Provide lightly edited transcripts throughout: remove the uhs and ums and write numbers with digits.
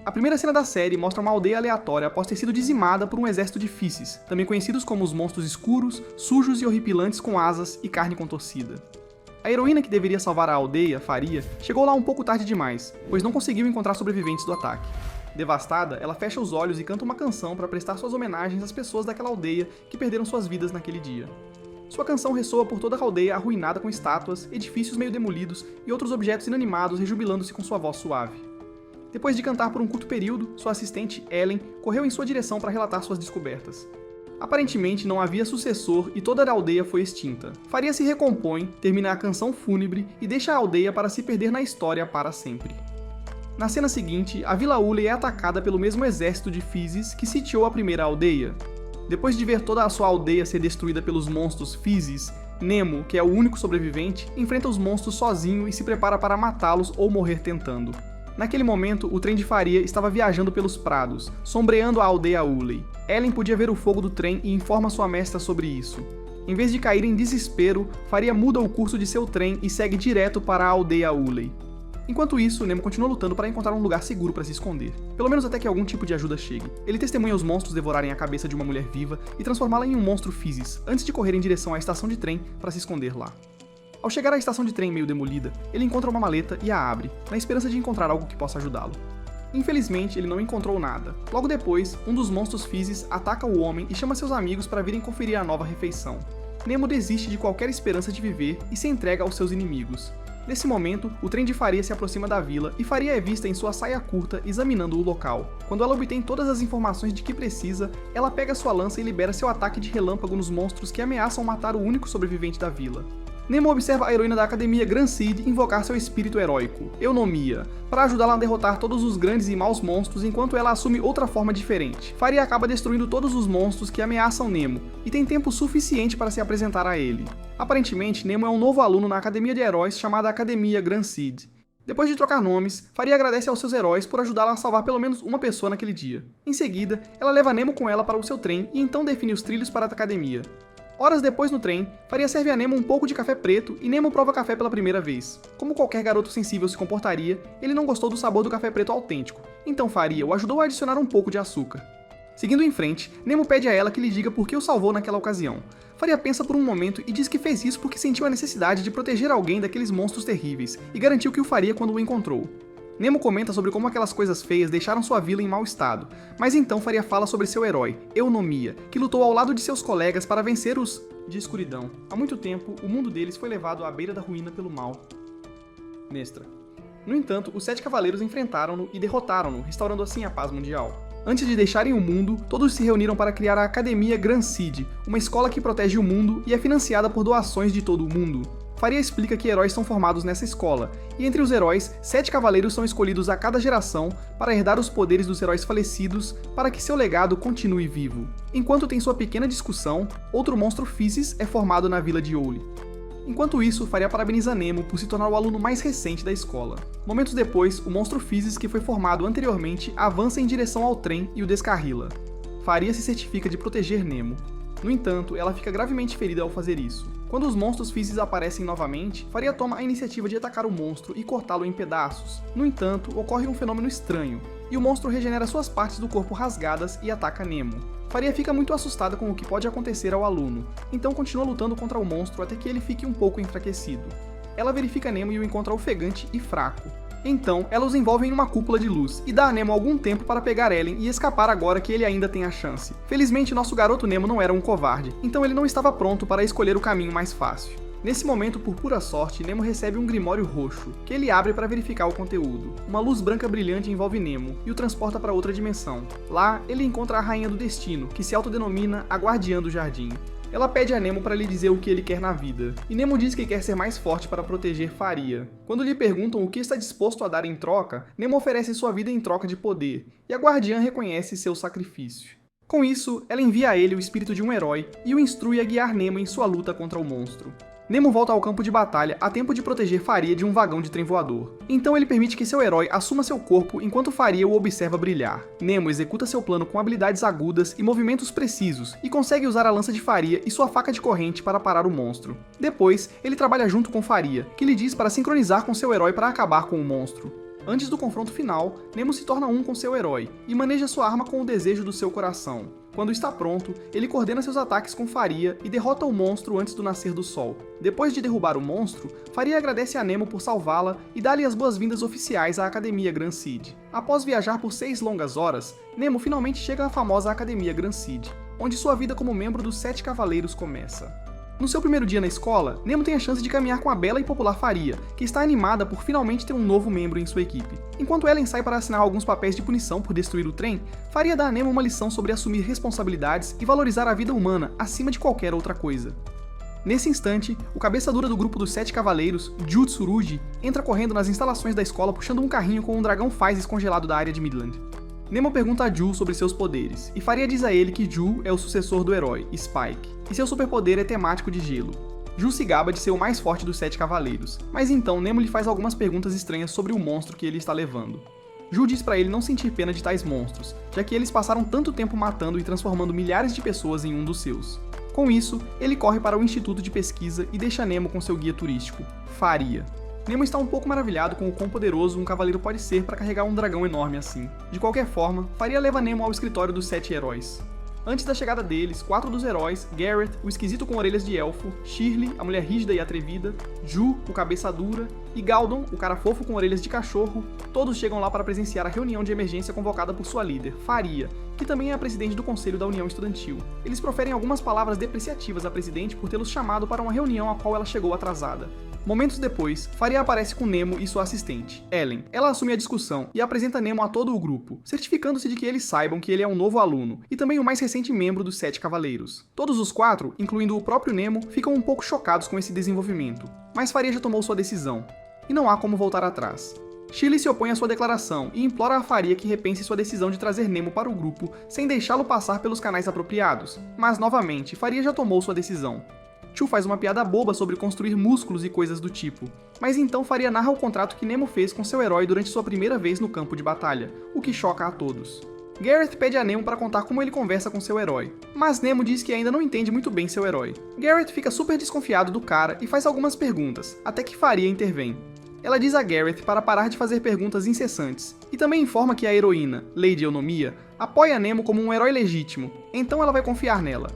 A primeira cena da série mostra uma aldeia aleatória após ter sido dizimada por um exército de Físis, também conhecidos como os monstros escuros, sujos e horripilantes com asas e carne contorcida. A heroína que deveria salvar a aldeia, Faria, chegou lá um pouco tarde demais, pois não conseguiu encontrar sobreviventes do ataque. Devastada, ela fecha os olhos e canta uma canção para prestar suas homenagens às pessoas daquela aldeia que perderam suas vidas naquele dia. Sua canção ressoa por toda a aldeia arruinada com estátuas, edifícios meio demolidos e outros objetos inanimados rejubilando-se com sua voz suave. Depois de cantar por um curto período, sua assistente, Ellen, correu em sua direção para relatar suas descobertas. Aparentemente não havia sucessor e toda a aldeia foi extinta. Faria se recompõe, termina a canção fúnebre e deixa a aldeia para se perder na história para sempre. Na cena seguinte, a Vila Uley é atacada pelo mesmo exército de Físis que sitiou a primeira aldeia. Depois de ver toda a sua aldeia ser destruída pelos monstros Físis, Nemo, que é o único sobrevivente, enfrenta os monstros sozinho e se prepara para matá-los ou morrer tentando. Naquele momento, o trem de Faria estava viajando pelos prados, sombreando a aldeia Uley. Ellen podia ver o fogo do trem e informa sua mestra sobre isso. Em vez de cair em desespero, Faria muda o curso de seu trem e segue direto para a aldeia Uley. Enquanto isso, Nemo continua lutando para encontrar um lugar seguro para se esconder, pelo menos até que algum tipo de ajuda chegue. Ele testemunha os monstros devorarem a cabeça de uma mulher viva e transformá-la em um monstro Físis, antes de correr em direção à estação de trem para se esconder lá. Ao chegar à estação de trem meio demolida, ele encontra uma maleta e a abre, na esperança de encontrar algo que possa ajudá-lo. Infelizmente, ele não encontrou nada. Logo depois, um dos monstros Físis ataca o homem e chama seus amigos para virem conferir a nova refeição. Nemo desiste de qualquer esperança de viver e se entrega aos seus inimigos. Nesse momento, o trem de Faria se aproxima da vila e Faria é vista em sua saia curta examinando o local. Quando ela obtém todas as informações de que precisa, ela pega sua lança e libera seu ataque de relâmpago nos monstros que ameaçam matar o único sobrevivente da vila. Nemo observa a heroína da Academia Grand Seed invocar seu espírito heróico, Eunomia, para ajudá-la a derrotar todos os grandes e maus monstros enquanto ela assume outra forma diferente. Faria acaba destruindo todos os monstros que ameaçam Nemo, e tem tempo suficiente para se apresentar a ele. Aparentemente, Nemo é um novo aluno na Academia de Heróis chamada Academia Grand Seed. Depois de trocar nomes, Faria agradece aos seus heróis por ajudá-la a salvar pelo menos uma pessoa naquele dia. Em seguida, ela leva Nemo com ela para o seu trem e então define os trilhos para a Academia. Horas depois no trem, Faria serve a Nemo um pouco de café preto e Nemo prova café pela primeira vez. Como qualquer garoto sensível se comportaria, ele não gostou do sabor do café preto autêntico, então Faria o ajudou a adicionar um pouco de açúcar. Seguindo em frente, Nemo pede a ela que lhe diga por que o salvou naquela ocasião. Faria pensa por um momento e diz que fez isso porque sentiu a necessidade de proteger alguém daqueles monstros terríveis, e garantiu que o faria quando o encontrou. Nemo comenta sobre como aquelas coisas feias deixaram sua vila em mau estado, mas então Faria fala sobre seu herói, Eunomia, que lutou ao lado de seus colegas para vencer os de escuridão. Há muito tempo, o mundo deles foi levado à beira da ruína pelo mal. Mestra. No entanto, os 7 cavaleiros enfrentaram-no e derrotaram-no, restaurando assim a paz mundial. Antes de deixarem o mundo, todos se reuniram para criar a Academia Grand Seed, uma escola que protege o mundo e é financiada por doações de todo o mundo. Faria explica que heróis são formados nessa escola, e entre os heróis, 7 cavaleiros são escolhidos a cada geração para herdar os poderes dos heróis falecidos para que seu legado continue vivo. Enquanto tem sua pequena discussão, outro monstro Físis é formado na vila de Ouli. Enquanto isso, Faria parabeniza Nemo por se tornar o aluno mais recente da escola. Momentos depois, o monstro Físis que foi formado anteriormente avança em direção ao trem e o descarrila. Faria se certifica de proteger Nemo. No entanto, ela fica gravemente ferida ao fazer isso. Quando os monstros Físis aparecem novamente, Faria toma a iniciativa de atacar o monstro e cortá-lo em pedaços. No entanto, ocorre um fenômeno estranho, e o monstro regenera suas partes do corpo rasgadas e ataca Nemo. Faria fica muito assustada com o que pode acontecer ao aluno, então continua lutando contra o monstro até que ele fique um pouco enfraquecido. Ela verifica Nemo e o encontra ofegante e fraco. Então, ela os envolve em uma cúpula de luz e dá a Nemo algum tempo para pegar Ellen e escapar agora que ele ainda tem a chance. Felizmente, nosso garoto Nemo não era um covarde, então ele não estava pronto para escolher o caminho mais fácil. Nesse momento, por pura sorte, Nemo recebe um grimório roxo, que ele abre para verificar o conteúdo. Uma luz branca brilhante envolve Nemo e o transporta para outra dimensão. Lá, ele encontra a Rainha do Destino, que se autodenomina a Guardiã do Jardim. Ela pede a Nemo para lhe dizer o que ele quer na vida, e Nemo diz que quer ser mais forte para proteger Faria. Quando lhe perguntam o que está disposto a dar em troca, Nemo oferece sua vida em troca de poder, e a Guardiã reconhece seu sacrifício. Com isso, ela envia a ele o espírito de um herói e o instrui a guiar Nemo em sua luta contra o monstro. Nemo volta ao campo de batalha a tempo de proteger Faria de um vagão de trem voador. Então ele permite que seu herói assuma seu corpo enquanto Faria o observa brilhar. Nemo executa seu plano com habilidades agudas e movimentos precisos, e consegue usar a lança de Faria e sua faca de corrente para parar o monstro. Depois, ele trabalha junto com Faria, que lhe diz para sincronizar com seu herói para acabar com o monstro. Antes do confronto final, Nemo se torna um com seu herói e maneja sua arma com o desejo do seu coração. Quando está pronto, ele coordena seus ataques com Faria e derrota o monstro antes do nascer do sol. Depois de derrubar o monstro, Faria agradece a Nemo por salvá-la e dá-lhe as boas-vindas oficiais à Academia Grand Seed. Após viajar por 6 longas horas, Nemo finalmente chega à famosa Academia Grand Seed, onde sua vida como membro dos 7 Cavaleiros começa. No seu primeiro dia na escola, Nemo tem a chance de caminhar com a bela e popular Faria, que está animada por finalmente ter um novo membro em sua equipe. Enquanto Ellen sai para assinar alguns papéis de punição por destruir o trem, Faria dá a Nemo uma lição sobre assumir responsabilidades e valorizar a vida humana acima de qualquer outra coisa. Nesse instante, o cabeça dura do grupo dos 7 Cavaleiros, Ju Tsurugi, entra correndo nas instalações da escola puxando um carrinho com um dragão Faiz congelado da área de Midland. Nemo pergunta a Ju sobre seus poderes, e Faria diz a ele que Ju é o sucessor do herói, Spike, e seu superpoder é temático de gelo. Ju se gaba de ser o mais forte dos 7 Cavaleiros, mas então Nemo lhe faz algumas perguntas estranhas sobre o monstro que ele está levando. Ju diz pra ele não sentir pena de tais monstros, já que eles passaram tanto tempo matando e transformando milhares de pessoas em um dos seus. Com isso, ele corre para o Instituto de Pesquisa e deixa Nemo com seu guia turístico, Faria. Nemo está um pouco maravilhado com o quão poderoso um cavaleiro pode ser para carregar um dragão enorme assim. De qualquer forma, Faria leva Nemo ao escritório dos 7 heróis. Antes da chegada deles, 4 dos heróis, Garrett, o esquisito com orelhas de elfo, Shirley, a mulher rígida e atrevida, Ju, o cabeça dura, e Galdon, o cara fofo com orelhas de cachorro, todos chegam lá para presenciar a reunião de emergência convocada por sua líder, Faria, que também é a presidente do Conselho da União Estudantil. Eles proferem algumas palavras depreciativas à presidente por tê-los chamado para uma reunião a qual ela chegou atrasada. Momentos depois, Faria aparece com Nemo e sua assistente, Ellen. Ela assume a discussão e apresenta Nemo a todo o grupo, certificando-se de que eles saibam que ele é um novo aluno, e também o mais recente membro dos 7 Cavaleiros. Todos os 4, incluindo o próprio Nemo, ficam um pouco chocados com esse desenvolvimento, mas Faria já tomou sua decisão, e não há como voltar atrás. Shirley se opõe à sua declaração e implora a Faria que repense sua decisão de trazer Nemo para o grupo sem deixá-lo passar pelos canais apropriados, mas novamente, Faria já tomou sua decisão. Chu faz uma piada boba sobre construir músculos e coisas do tipo, mas então Faria narra o contrato que Nemo fez com seu herói durante sua primeira vez no campo de batalha, o que choca a todos. Garrett pede a Nemo para contar como ele conversa com seu herói, mas Nemo diz que ainda não entende muito bem seu herói. Garrett fica super desconfiado do cara e faz algumas perguntas, até que Faria intervém. Ela diz a Garrett para parar de fazer perguntas incessantes, e também informa que a heroína, Lady Eunomia, apoia Nemo como um herói legítimo, então ela vai confiar nela.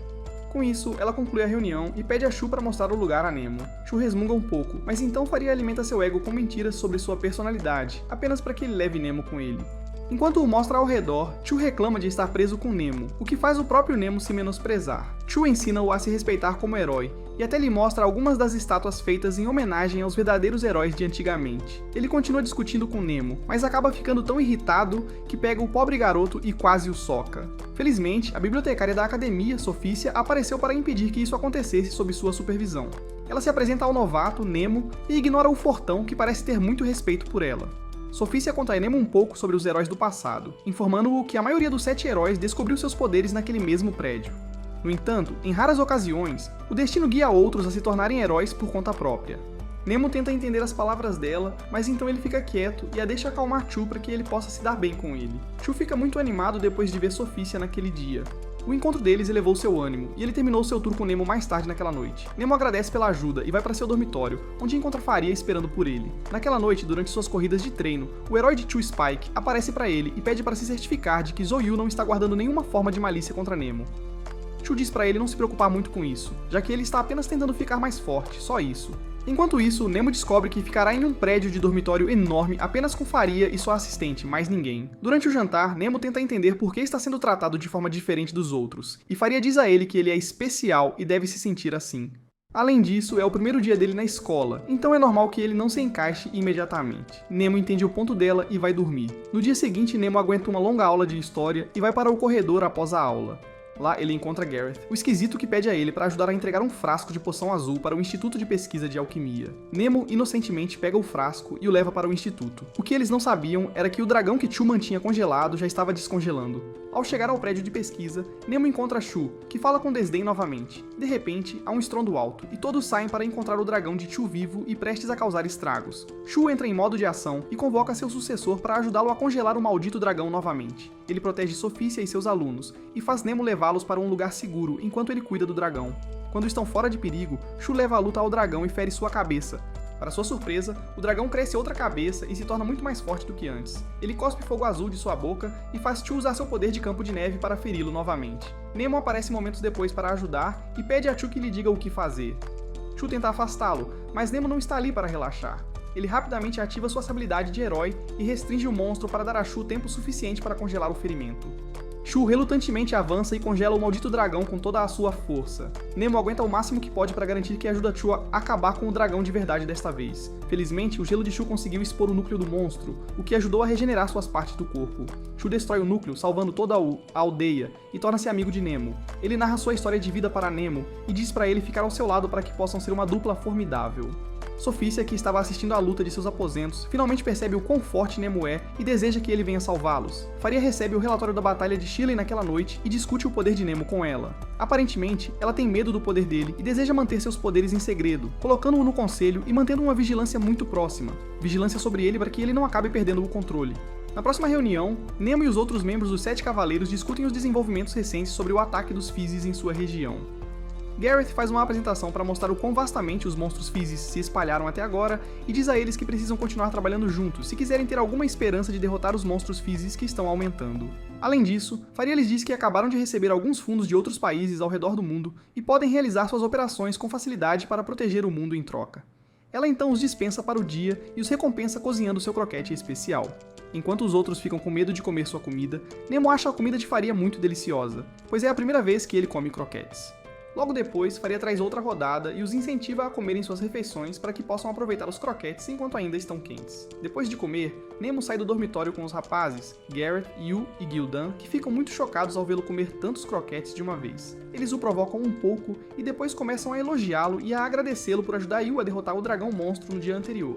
Com isso, ela conclui a reunião e pede a Chu para mostrar o lugar a Nemo. Chu resmunga um pouco, mas então Faria alimenta seu ego com mentiras sobre sua personalidade, apenas para que ele leve Nemo com ele. Enquanto o mostra ao redor, Chu reclama de estar preso com Nemo, o que faz o próprio Nemo se menosprezar. Chu ensina-o a se respeitar como herói, e até lhe mostra algumas das estátuas feitas em homenagem aos verdadeiros heróis de antigamente. Ele continua discutindo com Nemo, mas acaba ficando tão irritado que pega o pobre garoto e quase o soca. Felizmente, a bibliotecária da academia, Sofícia, apareceu para impedir que isso acontecesse sob sua supervisão. Ela se apresenta ao novato, Nemo, e ignora o fortão, que parece ter muito respeito por ela. Sofícia conta a Nemo um pouco sobre os heróis do passado, informando-o que a maioria dos 7 heróis descobriu seus poderes naquele mesmo prédio. No entanto, em raras ocasiões, o destino guia outros a se tornarem heróis por conta própria. Nemo tenta entender as palavras dela, mas então ele fica quieto e a deixa acalmar Chu para que ele possa se dar bem com ele. Chu fica muito animado depois de ver Sofícia naquele dia. O encontro deles elevou seu ânimo, e ele terminou seu tour com Nemo mais tarde naquela noite. Nemo agradece pela ajuda e vai para seu dormitório, onde encontra Faria esperando por ele. Naquela noite, durante suas corridas de treino, o herói de Chu, Spike, aparece para ele e pede para se certificar de que Zoyu não está guardando nenhuma forma de malícia contra Nemo. Chu diz para ele não se preocupar muito com isso, já que ele está apenas tentando ficar mais forte, só isso. Enquanto isso, Nemo descobre que ficará em um prédio de dormitório enorme apenas com Faria e sua assistente, mais ninguém. Durante o jantar, Nemo tenta entender por que está sendo tratado de forma diferente dos outros, e Faria diz a ele que ele é especial e deve se sentir assim. Além disso, é o primeiro dia dele na escola, então é normal que ele não se encaixe imediatamente. Nemo entende o ponto dela e vai dormir. No dia seguinte, Nemo aguenta uma longa aula de história e vai para o corredor após a aula. Lá, ele encontra Garrett, o esquisito que pede a ele para ajudar a entregar um frasco de poção azul para o Instituto de Pesquisa de Alquimia. Nemo, inocentemente, pega o frasco e o leva para o instituto. O que eles não sabiam era que o dragão que Chu mantinha congelado já estava descongelando. Ao chegar ao prédio de pesquisa, Nemo encontra Chu, que fala com desdém novamente. De repente, há um estrondo alto, e todos saem para encontrar o dragão de Chu vivo e prestes a causar estragos. Chu entra em modo de ação e convoca seu sucessor para ajudá-lo a congelar o maldito dragão novamente. Ele protege Sofícia e seus alunos, e faz Nemo levá-los para um lugar seguro enquanto ele cuida do dragão. Quando estão fora de perigo, Chu leva a luta ao dragão e fere sua cabeça, Para sua surpresa, o dragão cresce outra cabeça e se torna muito mais forte do que antes. Ele cospe fogo azul de sua boca e faz Chu usar seu poder de campo de neve para feri-lo novamente. Nemo aparece momentos depois para ajudar e pede a Chu que lhe diga o que fazer. Chu tenta afastá-lo, mas Nemo não está ali para relaxar. Ele rapidamente ativa sua habilidade de herói e restringe o monstro para dar a Chu tempo suficiente para congelar o ferimento. Chu relutantemente avança e congela o maldito dragão com toda a sua força. Nemo aguenta o máximo que pode para garantir que ajuda Chu a acabar com o dragão de verdade desta vez. Felizmente, o gelo de Chu conseguiu expor o núcleo do monstro, o que ajudou a regenerar suas partes do corpo. Chu destrói o núcleo, salvando toda a aldeia, e torna-se amigo de Nemo. Ele narra sua história de vida para Nemo e diz para ele ficar ao seu lado para que possam ser uma dupla formidável. Sofícia, que estava assistindo à luta de seus aposentos, finalmente percebe o quão forte Nemo é e deseja que ele venha salvá-los. Faria recebe o relatório da batalha de Shirley naquela noite e discute o poder de Nemo com ela. Aparentemente, ela tem medo do poder dele e deseja manter seus poderes em segredo, colocando-o no conselho e mantendo uma vigilância muito próxima. Vigilância sobre ele para que ele não acabe perdendo o controle. Na próxima reunião, Nemo e os outros membros dos 7 Cavaleiros discutem os desenvolvimentos recentes sobre o ataque dos Physis em sua região. Gareth faz uma apresentação para mostrar o quão vastamente os monstros Physis se espalharam até agora e diz a eles que precisam continuar trabalhando juntos se quiserem ter alguma esperança de derrotar os monstros Physis que estão aumentando. Além disso, Faria lhes diz que acabaram de receber alguns fundos de outros países ao redor do mundo e podem realizar suas operações com facilidade para proteger o mundo em troca. Ela então os dispensa para o dia e os recompensa cozinhando seu croquete especial. Enquanto os outros ficam com medo de comer sua comida, Nemo acha a comida de Faria muito deliciosa, pois é a primeira vez que ele come croquetes. Logo depois, Faria traz outra rodada e os incentiva a comerem suas refeições para que possam aproveitar os croquetes enquanto ainda estão quentes. Depois de comer, Nemo sai do dormitório com os rapazes, Gareth, Yu e Gildan, que ficam muito chocados ao vê-lo comer tantos croquetes de uma vez. Eles o provocam um pouco e depois começam a elogiá-lo e a agradecê-lo por ajudar Yu a derrotar o dragão monstro no dia anterior.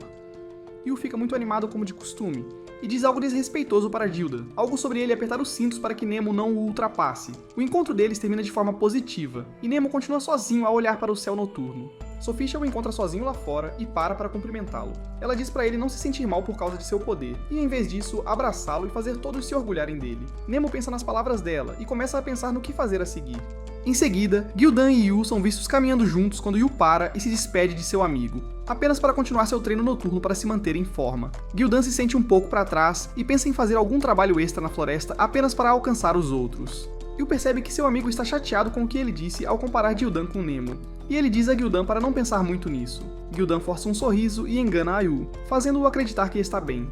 Yu fica muito animado como de costume, e diz algo desrespeitoso para Gildan, algo sobre ele apertar os cintos para que Nemo não o ultrapasse. O encontro deles termina de forma positiva, e Nemo continua sozinho a olhar para o céu noturno. Sofícia o encontra sozinho lá fora e para cumprimentá-lo. Ela diz para ele não se sentir mal por causa de seu poder, e em vez disso, abraçá-lo e fazer todos se orgulharem dele. Nemo pensa nas palavras dela e começa a pensar no que fazer a seguir. Em seguida, Gildan e Yu são vistos caminhando juntos quando Yu para e se despede de seu amigo, apenas para continuar seu treino noturno para se manter em forma. Gildan se sente um pouco para trás e pensa em fazer algum trabalho extra na floresta apenas para alcançar os outros. Yu percebe que seu amigo está chateado com o que ele disse ao comparar Gildan com Nemo, e ele diz a Gildan para não pensar muito nisso. Gildan força um sorriso e engana a Yu, fazendo-o acreditar que está bem.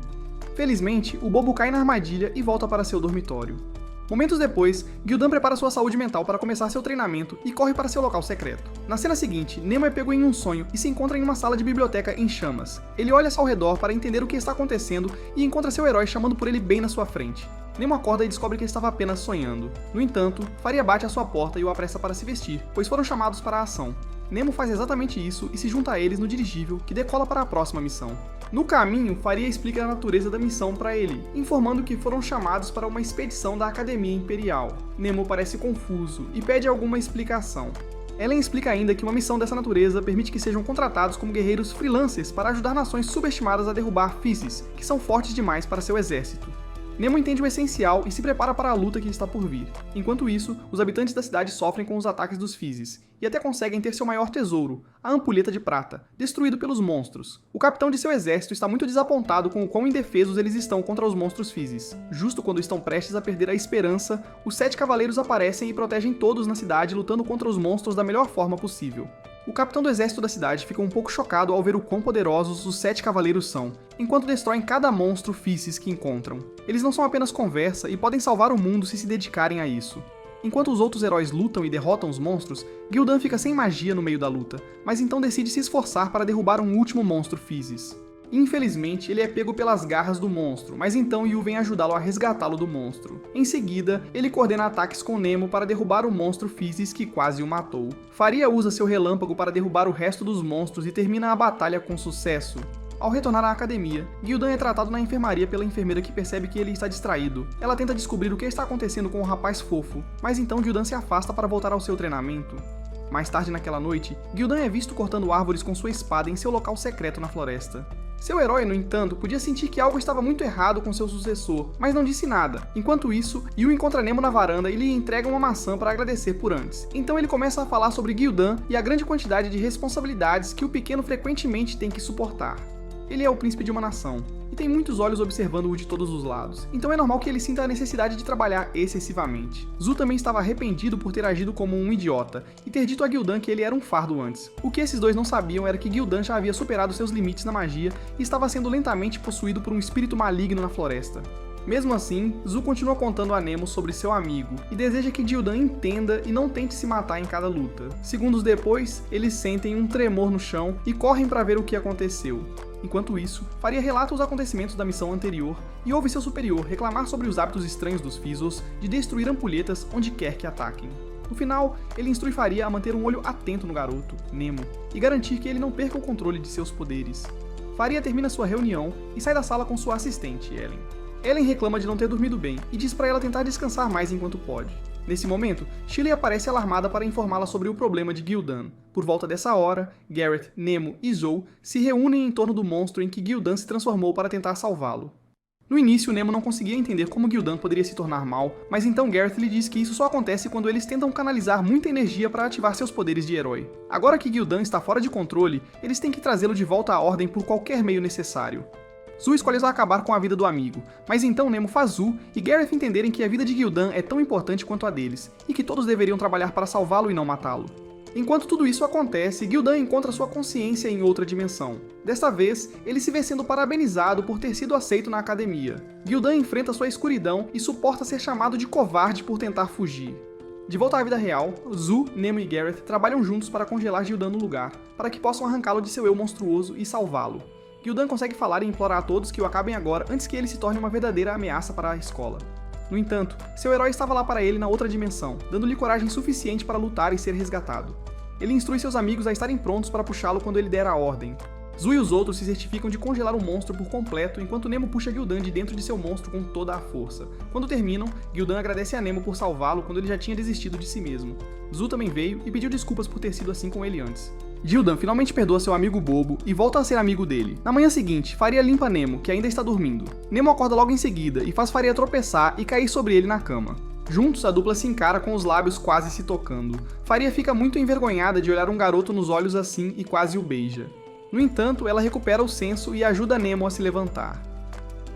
Felizmente, o bobo cai na armadilha e volta para seu dormitório. Momentos depois, Gildan prepara sua saúde mental para começar seu treinamento e corre para seu local secreto. Na cena seguinte, Nemo é pego em um sonho e se encontra em uma sala de biblioteca em chamas. Ele olha ao redor para entender o que está acontecendo e encontra seu herói chamando por ele bem na sua frente. Nemo acorda e descobre que estava apenas sonhando. No entanto, Faria bate à sua porta e o apressa para se vestir, pois foram chamados para a ação. Nemo faz exatamente isso e se junta a eles no dirigível, que decola para a próxima missão. No caminho, Faria explica a natureza da missão para ele, informando que foram chamados para uma expedição da Academia Imperial. Nemo parece confuso e pede alguma explicação. Ellen explica ainda que uma missão dessa natureza permite que sejam contratados como guerreiros freelancers para ajudar nações subestimadas a derrubar Physis, que são fortes demais para seu exército. Nemo entende o essencial e se prepara para a luta que está por vir. Enquanto isso, os habitantes da cidade sofrem com os ataques dos Physis, e até conseguem ter seu maior tesouro, a ampulheta de prata, destruído pelos monstros. O capitão de seu exército está muito desapontado com o quão indefesos eles estão contra os monstros Physis. Justo quando estão prestes a perder a esperança, os 7 cavaleiros aparecem e protegem todos na cidade lutando contra os monstros da melhor forma possível. O capitão do exército da cidade fica um pouco chocado ao ver o quão poderosos os 7 cavaleiros são, enquanto destroem cada monstro Physis que encontram. Eles não são apenas conversa e podem salvar o mundo se dedicarem a isso. Enquanto os outros heróis lutam e derrotam os monstros, Gildan fica sem magia no meio da luta, mas então decide se esforçar para derrubar um último monstro Physis. Infelizmente, ele é pego pelas garras do monstro, mas então Yu vem ajudá-lo a resgatá-lo do monstro. Em seguida, ele coordena ataques com Nemo para derrubar o monstro Physis que quase o matou. Faria usa seu relâmpago para derrubar o resto dos monstros e termina a batalha com sucesso. Ao retornar à academia, Gildan é tratado na enfermaria pela enfermeira que percebe que ele está distraído. Ela tenta descobrir o que está acontecendo com o rapaz fofo, mas então Gildan se afasta para voltar ao seu treinamento. Mais tarde naquela noite, Gildan é visto cortando árvores com sua espada em seu local secreto na floresta. Seu herói, no entanto, podia sentir que algo estava muito errado com seu sucessor, mas não disse nada. Enquanto isso, Yu encontra Nemo na varanda e lhe entrega uma maçã para agradecer por antes. Então ele começa a falar sobre Gildan e a grande quantidade de responsabilidades que o pequeno frequentemente tem que suportar. Ele é o príncipe de uma nação, e tem muitos olhos observando-o de todos os lados, então é normal que ele sinta a necessidade de trabalhar excessivamente. Zu também estava arrependido por ter agido como um idiota, e ter dito a Gildan que ele era um fardo antes. O que esses dois não sabiam era que Gildan já havia superado seus limites na magia e estava sendo lentamente possuído por um espírito maligno na floresta. Mesmo assim, Zu continua contando a Nemo sobre seu amigo, e deseja que Gildan entenda e não tente se matar em cada luta. Segundos depois, eles sentem um tremor no chão e correm para ver o que aconteceu. Enquanto isso, Faria relata os acontecimentos da missão anterior e ouve seu superior reclamar sobre os hábitos estranhos dos Physos de destruir ampulhetas onde quer que ataquem. No final, ele instrui Faria a manter um olho atento no garoto, Nemo, e garantir que ele não perca o controle de seus poderes. Faria termina sua reunião e sai da sala com sua assistente, Ellen. Ellen reclama de não ter dormido bem e diz para ela tentar descansar mais enquanto pode. Nesse momento, Shirley aparece alarmada para informá-la sobre o problema de Gildan. Por volta dessa hora, Garrett, Nemo e Zoe se reúnem em torno do monstro em que Gildan se transformou para tentar salvá-lo. No início, Nemo não conseguia entender como Gildan poderia se tornar mal, mas então Garrett lhe diz que isso só acontece quando eles tentam canalizar muita energia para ativar seus poderes de herói. Agora que Gildan está fora de controle, eles têm que trazê-lo de volta à ordem por qualquer meio necessário. Zu escolhe acabar com a vida do amigo, mas então Nemo faz Zu e Garrett entenderem que a vida de Gildan é tão importante quanto a deles, e que todos deveriam trabalhar para salvá-lo e não matá-lo. Enquanto tudo isso acontece, Gildan encontra sua consciência em outra dimensão. Desta vez, ele se vê sendo parabenizado por ter sido aceito na academia. Gildan enfrenta sua escuridão e suporta ser chamado de covarde por tentar fugir. De volta à vida real, Zu, Nemo e Garrett trabalham juntos para congelar Gildan no lugar, para que possam arrancá-lo de seu eu monstruoso e salvá-lo. Gildan consegue falar e implorar a todos que o acabem agora antes que ele se torne uma verdadeira ameaça para a escola. No entanto, seu herói estava lá para ele na outra dimensão, dando-lhe coragem suficiente para lutar e ser resgatado. Ele instrui seus amigos a estarem prontos para puxá-lo quando ele der a ordem. Zu e os outros se certificam de congelar o monstro por completo enquanto Nemo puxa Gildan de dentro de seu monstro com toda a força. Quando terminam, Gildan agradece a Nemo por salvá-lo quando ele já tinha desistido de si mesmo. Zu também veio e pediu desculpas por ter sido assim com ele antes. Gildan finalmente perdoa seu amigo bobo e volta a ser amigo dele. Na manhã seguinte, Faria limpa Nemo, que ainda está dormindo. Nemo acorda logo em seguida e faz Faria tropeçar e cair sobre ele na cama. Juntos, a dupla se encara com os lábios quase se tocando. Faria fica muito envergonhada de olhar um garoto nos olhos assim e quase o beija. No entanto, ela recupera o senso e ajuda Nemo a se levantar.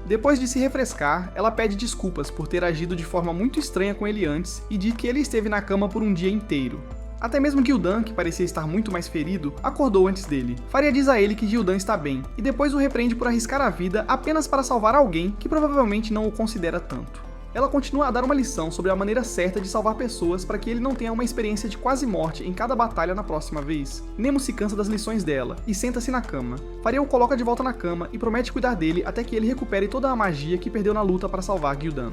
Depois de se refrescar, ela pede desculpas por ter agido de forma muito estranha com ele antes e diz que ele esteve na cama por um dia inteiro. Até mesmo Gildan, que parecia estar muito mais ferido, acordou antes dele. Faria diz a ele que Gildan está bem, e depois o repreende por arriscar a vida apenas para salvar alguém que provavelmente não o considera tanto. Ela continua a dar uma lição sobre a maneira certa de salvar pessoas para que ele não tenha uma experiência de quase morte em cada batalha na próxima vez. Nemo se cansa das lições dela e senta-se na cama. Faria o coloca de volta na cama e promete cuidar dele até que ele recupere toda a magia que perdeu na luta para salvar Gildan.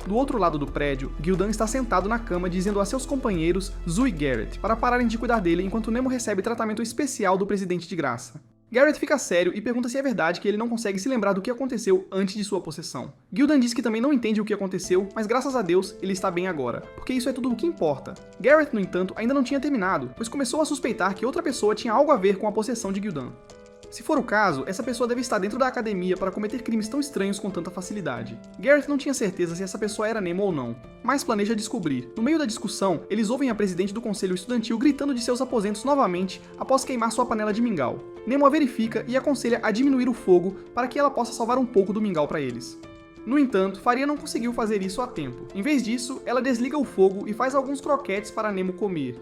Do outro lado do prédio, Gildan está sentado na cama dizendo a seus companheiros Zu e Garrett para pararem de cuidar dele enquanto Nemo recebe tratamento especial do Presidente de Graça. Garrett fica sério e pergunta se é verdade que ele não consegue se lembrar do que aconteceu antes de sua possessão. Gildan diz que também não entende o que aconteceu, mas graças a Deus ele está bem agora, porque isso é tudo o que importa. Garrett, no entanto, ainda não tinha terminado, pois começou a suspeitar que outra pessoa tinha algo a ver com a possessão de Gildan. Se for o caso, essa pessoa deve estar dentro da academia para cometer crimes tão estranhos com tanta facilidade. Garrett não tinha certeza se essa pessoa era Nemo ou não, mas planeja descobrir. No meio da discussão, eles ouvem a presidente do conselho estudantil gritando de seus aposentos novamente após queimar sua panela de mingau. Nemo a verifica e aconselha a diminuir o fogo para que ela possa salvar um pouco do mingau para eles. No entanto, Faria não conseguiu fazer isso a tempo. Em vez disso, ela desliga o fogo e faz alguns croquetes para Nemo comer.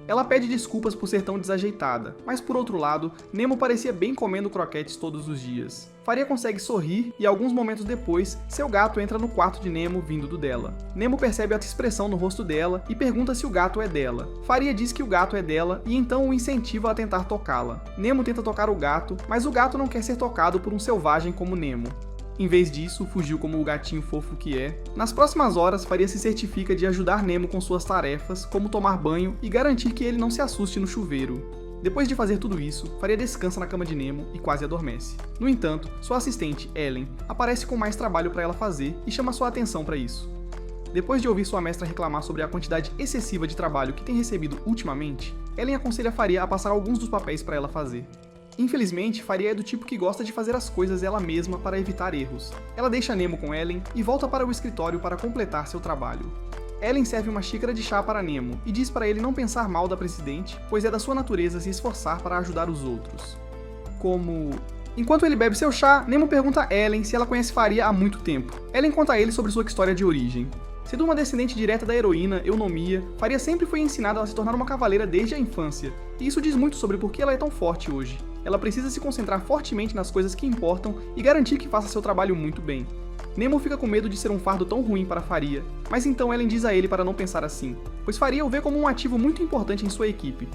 Ela pede desculpas por ser tão desajeitada, mas por outro lado, Nemo parecia bem comendo croquetes todos os dias. Faria consegue sorrir e alguns momentos depois, seu gato entra no quarto de Nemo vindo do dela. Nemo percebe a expressão no rosto dela e pergunta se o gato é dela. Faria diz que o gato é dela e então o incentiva a tentar tocá-la. Nemo tenta tocar o gato, mas o gato não quer ser tocado por um selvagem como Nemo. Em vez disso, fugiu como o gatinho fofo que é. Nas próximas horas, Faria se certifica de ajudar Nemo com suas tarefas, como tomar banho e garantir que ele não se assuste no chuveiro. Depois de fazer tudo isso, Faria descansa na cama de Nemo e quase adormece. No entanto, sua assistente, Ellen, aparece com mais trabalho para ela fazer e chama sua atenção para isso. Depois de ouvir sua mestra reclamar sobre a quantidade excessiva de trabalho que tem recebido ultimamente, Ellen aconselha Faria a passar alguns dos papéis para ela fazer. Infelizmente, Faria é do tipo que gosta de fazer as coisas ela mesma para evitar erros. Ela deixa Nemo com Ellen e volta para o escritório para completar seu trabalho. Ellen serve uma xícara de chá para Nemo e diz para ele não pensar mal da presidente, pois é da sua natureza se esforçar para ajudar os outros. Enquanto ele bebe seu chá, Nemo pergunta a Ellen se ela conhece Faria há muito tempo. Ellen conta a ele sobre sua história de origem. Sendo uma descendente direta da heroína Eunomia, Faria sempre foi ensinada a se tornar uma cavaleira desde a infância, e isso diz muito sobre por que ela é tão forte hoje. Ela precisa se concentrar fortemente nas coisas que importam e garantir que faça seu trabalho muito bem. Nemo fica com medo de ser um fardo tão ruim para Faria, mas então Ellen diz a ele para não pensar assim, pois Faria o vê como um ativo muito importante em sua equipe.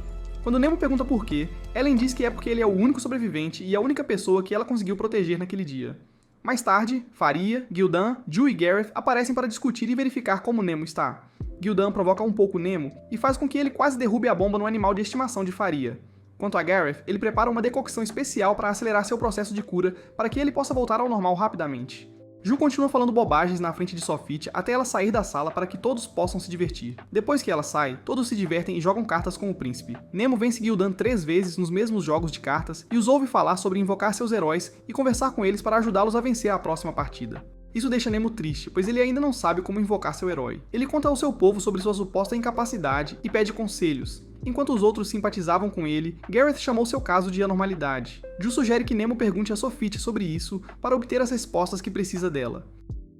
Quando Nemo pergunta por quê, Ellen diz que é porque ele é o único sobrevivente e a única pessoa que ela conseguiu proteger naquele dia. Mais tarde, Faria, Gildan, Ju e Gareth aparecem para discutir e verificar como Nemo está. Gildan provoca um pouco Nemo e faz com que ele quase derrube a bomba no animal de estimação de Faria. Quanto a Gareth, ele prepara uma decocção especial para acelerar seu processo de cura para que ele possa voltar ao normal rapidamente. Ju continua falando bobagens na frente de Sofit até ela sair da sala para que todos possam se divertir. Depois que ela sai, todos se divertem e jogam cartas com o príncipe. Nemo vence Gildan 3 vezes nos mesmos jogos de cartas e os ouve falar sobre invocar seus heróis e conversar com eles para ajudá-los a vencer a próxima partida. Isso deixa Nemo triste, pois ele ainda não sabe como invocar seu herói. Ele conta ao seu povo sobre sua suposta incapacidade e pede conselhos. Enquanto os outros simpatizavam com ele, Gareth chamou seu caso de anormalidade. Ju sugere que Nemo pergunte a Sofit sobre isso para obter as respostas que precisa dela.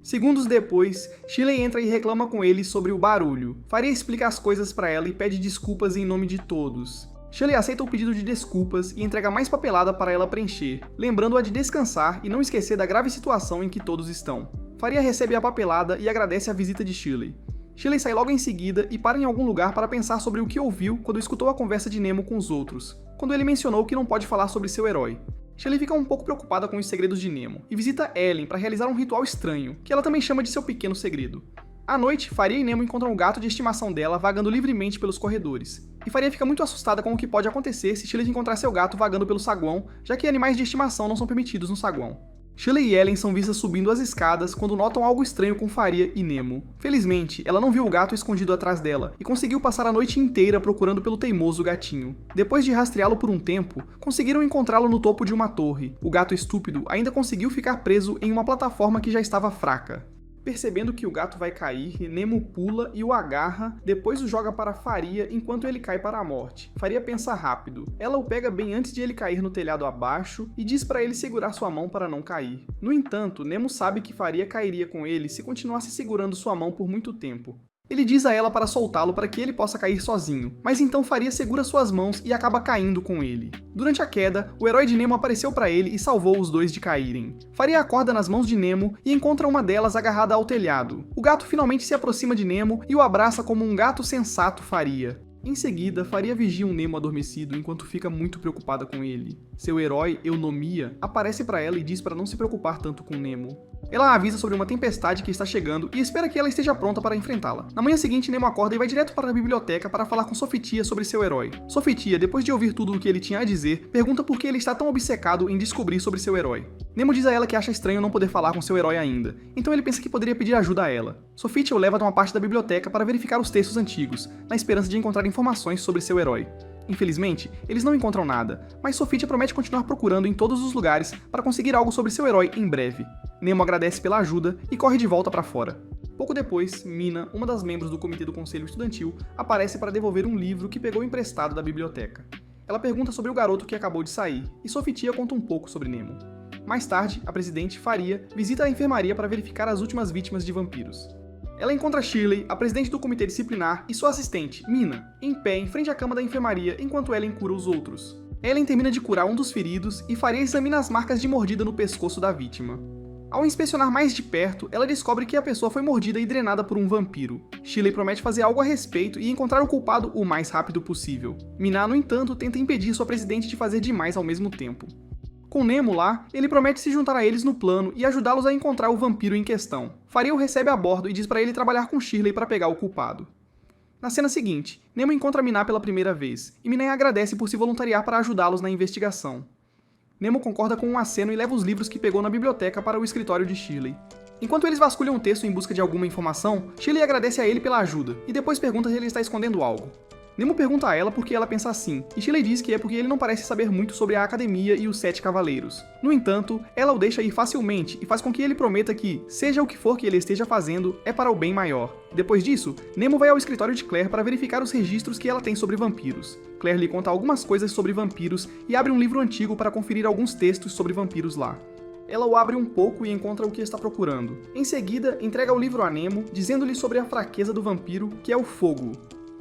Segundos depois, Shirley entra e reclama com ele sobre o barulho. Faria explica as coisas para ela e pede desculpas em nome de todos. Shirley aceita o pedido de desculpas e entrega mais papelada para ela preencher, lembrando-a de descansar e não esquecer da grave situação em que todos estão. Faria recebe a papelada e agradece a visita de Shirley. Shirley sai logo em seguida e para em algum lugar para pensar sobre o que ouviu quando escutou a conversa de Nemo com os outros, quando ele mencionou que não pode falar sobre seu herói. Shirley fica um pouco preocupada com os segredos de Nemo e visita Ellen para realizar um ritual estranho, que ela também chama de seu pequeno segredo. À noite, Faria e Nemo encontram o gato de estimação dela vagando livremente pelos corredores. E Faria fica muito assustada com o que pode acontecer se Shirley encontrar seu gato vagando pelo saguão, já que animais de estimação não são permitidos no saguão. Shirley e Ellen são vistas subindo as escadas quando notam algo estranho com Faria e Nemo. Felizmente, ela não viu o gato escondido atrás dela e conseguiu passar a noite inteira procurando pelo teimoso gatinho. Depois de rastreá-lo por um tempo, conseguiram encontrá-lo no topo de uma torre. O gato estúpido ainda conseguiu ficar preso em uma plataforma que já estava fraca. Percebendo que o gato vai cair, Nemo pula e o agarra, depois o joga para Faria enquanto ele cai para a morte. Faria pensa rápido. Ela o pega bem antes de ele cair no telhado abaixo e diz para ele segurar sua mão para não cair. No entanto, Nemo sabe que Faria cairia com ele se continuasse segurando sua mão por muito tempo. Ele diz a ela para soltá-lo para que ele possa cair sozinho, mas então Faria segura suas mãos e acaba caindo com ele. Durante a queda, o herói de Nemo apareceu para ele e salvou os dois de caírem. Faria acorda nas mãos de Nemo e encontra uma delas agarrada ao telhado. O gato finalmente se aproxima de Nemo e o abraça como um gato sensato faria. Em seguida, Faria vigia um Nemo adormecido enquanto fica muito preocupada com ele. Seu herói, Eunomia, aparece para ela e diz para não se preocupar tanto com Nemo. Ela avisa sobre uma tempestade que está chegando e espera que ela esteja pronta para enfrentá-la. Na manhã seguinte, Nemo acorda e vai direto para a biblioteca para falar com Sofitia sobre seu herói. Sofitia, depois de ouvir tudo o que ele tinha a dizer, pergunta por que ele está tão obcecado em descobrir sobre seu herói. Nemo diz a ela que acha estranho não poder falar com seu herói ainda, então ele pensa que poderia pedir ajuda a ela. Sofitia o leva a uma parte da biblioteca para verificar os textos antigos, na esperança de encontrar informações sobre seu herói. Infelizmente, eles não encontram nada, mas Sofitia promete continuar procurando em todos os lugares para conseguir algo sobre seu herói em breve. Nemo agradece pela ajuda e corre de volta para fora. Pouco depois, Mina, uma das membros do comitê do conselho estudantil, aparece para devolver um livro que pegou emprestado da biblioteca. Ela pergunta sobre o garoto que acabou de sair, e Sofitia conta um pouco sobre Nemo. Mais tarde, a presidente, Faria, visita a enfermaria para verificar as últimas vítimas de vampiros. Ela encontra Shirley, a presidente do comitê disciplinar, e sua assistente, Mina, em pé em frente à cama da enfermaria enquanto Ellen cura os outros. Ellen termina de curar um dos feridos e Faria examina as marcas de mordida no pescoço da vítima. Ao inspecionar mais de perto, ela descobre que a pessoa foi mordida e drenada por um vampiro. Shirley promete fazer algo a respeito e encontrar o culpado o mais rápido possível. Mina, no entanto, tenta impedir sua presidente de fazer demais ao mesmo tempo. Com Nemo lá, ele promete se juntar a eles no plano e ajudá-los a encontrar o vampiro em questão. Faria o recebe a bordo e diz para ele trabalhar com Shirley para pegar o culpado. Na cena seguinte, Nemo encontra Mina pela primeira vez, e Mina agradece por se voluntariar para ajudá-los na investigação. Nemo concorda com um aceno e leva os livros que pegou na biblioteca para o escritório de Shirley. Enquanto eles vasculham o texto em busca de alguma informação, Shirley agradece a ele pela ajuda, e depois pergunta se ele está escondendo algo. Nemo pergunta a ela por que ela pensa assim, e Shirley diz que é porque ele não parece saber muito sobre a academia e os 7 cavaleiros. No entanto, ela o deixa ir facilmente e faz com que ele prometa que, seja o que for que ele esteja fazendo, é para o bem maior. Depois disso, Nemo vai ao escritório de Claire para verificar os registros que ela tem sobre vampiros. Claire lhe conta algumas coisas sobre vampiros e abre um livro antigo para conferir alguns textos sobre vampiros lá. Ela o abre um pouco e encontra o que está procurando. Em seguida, entrega o livro a Nemo, dizendo-lhe sobre a fraqueza do vampiro, que é o fogo.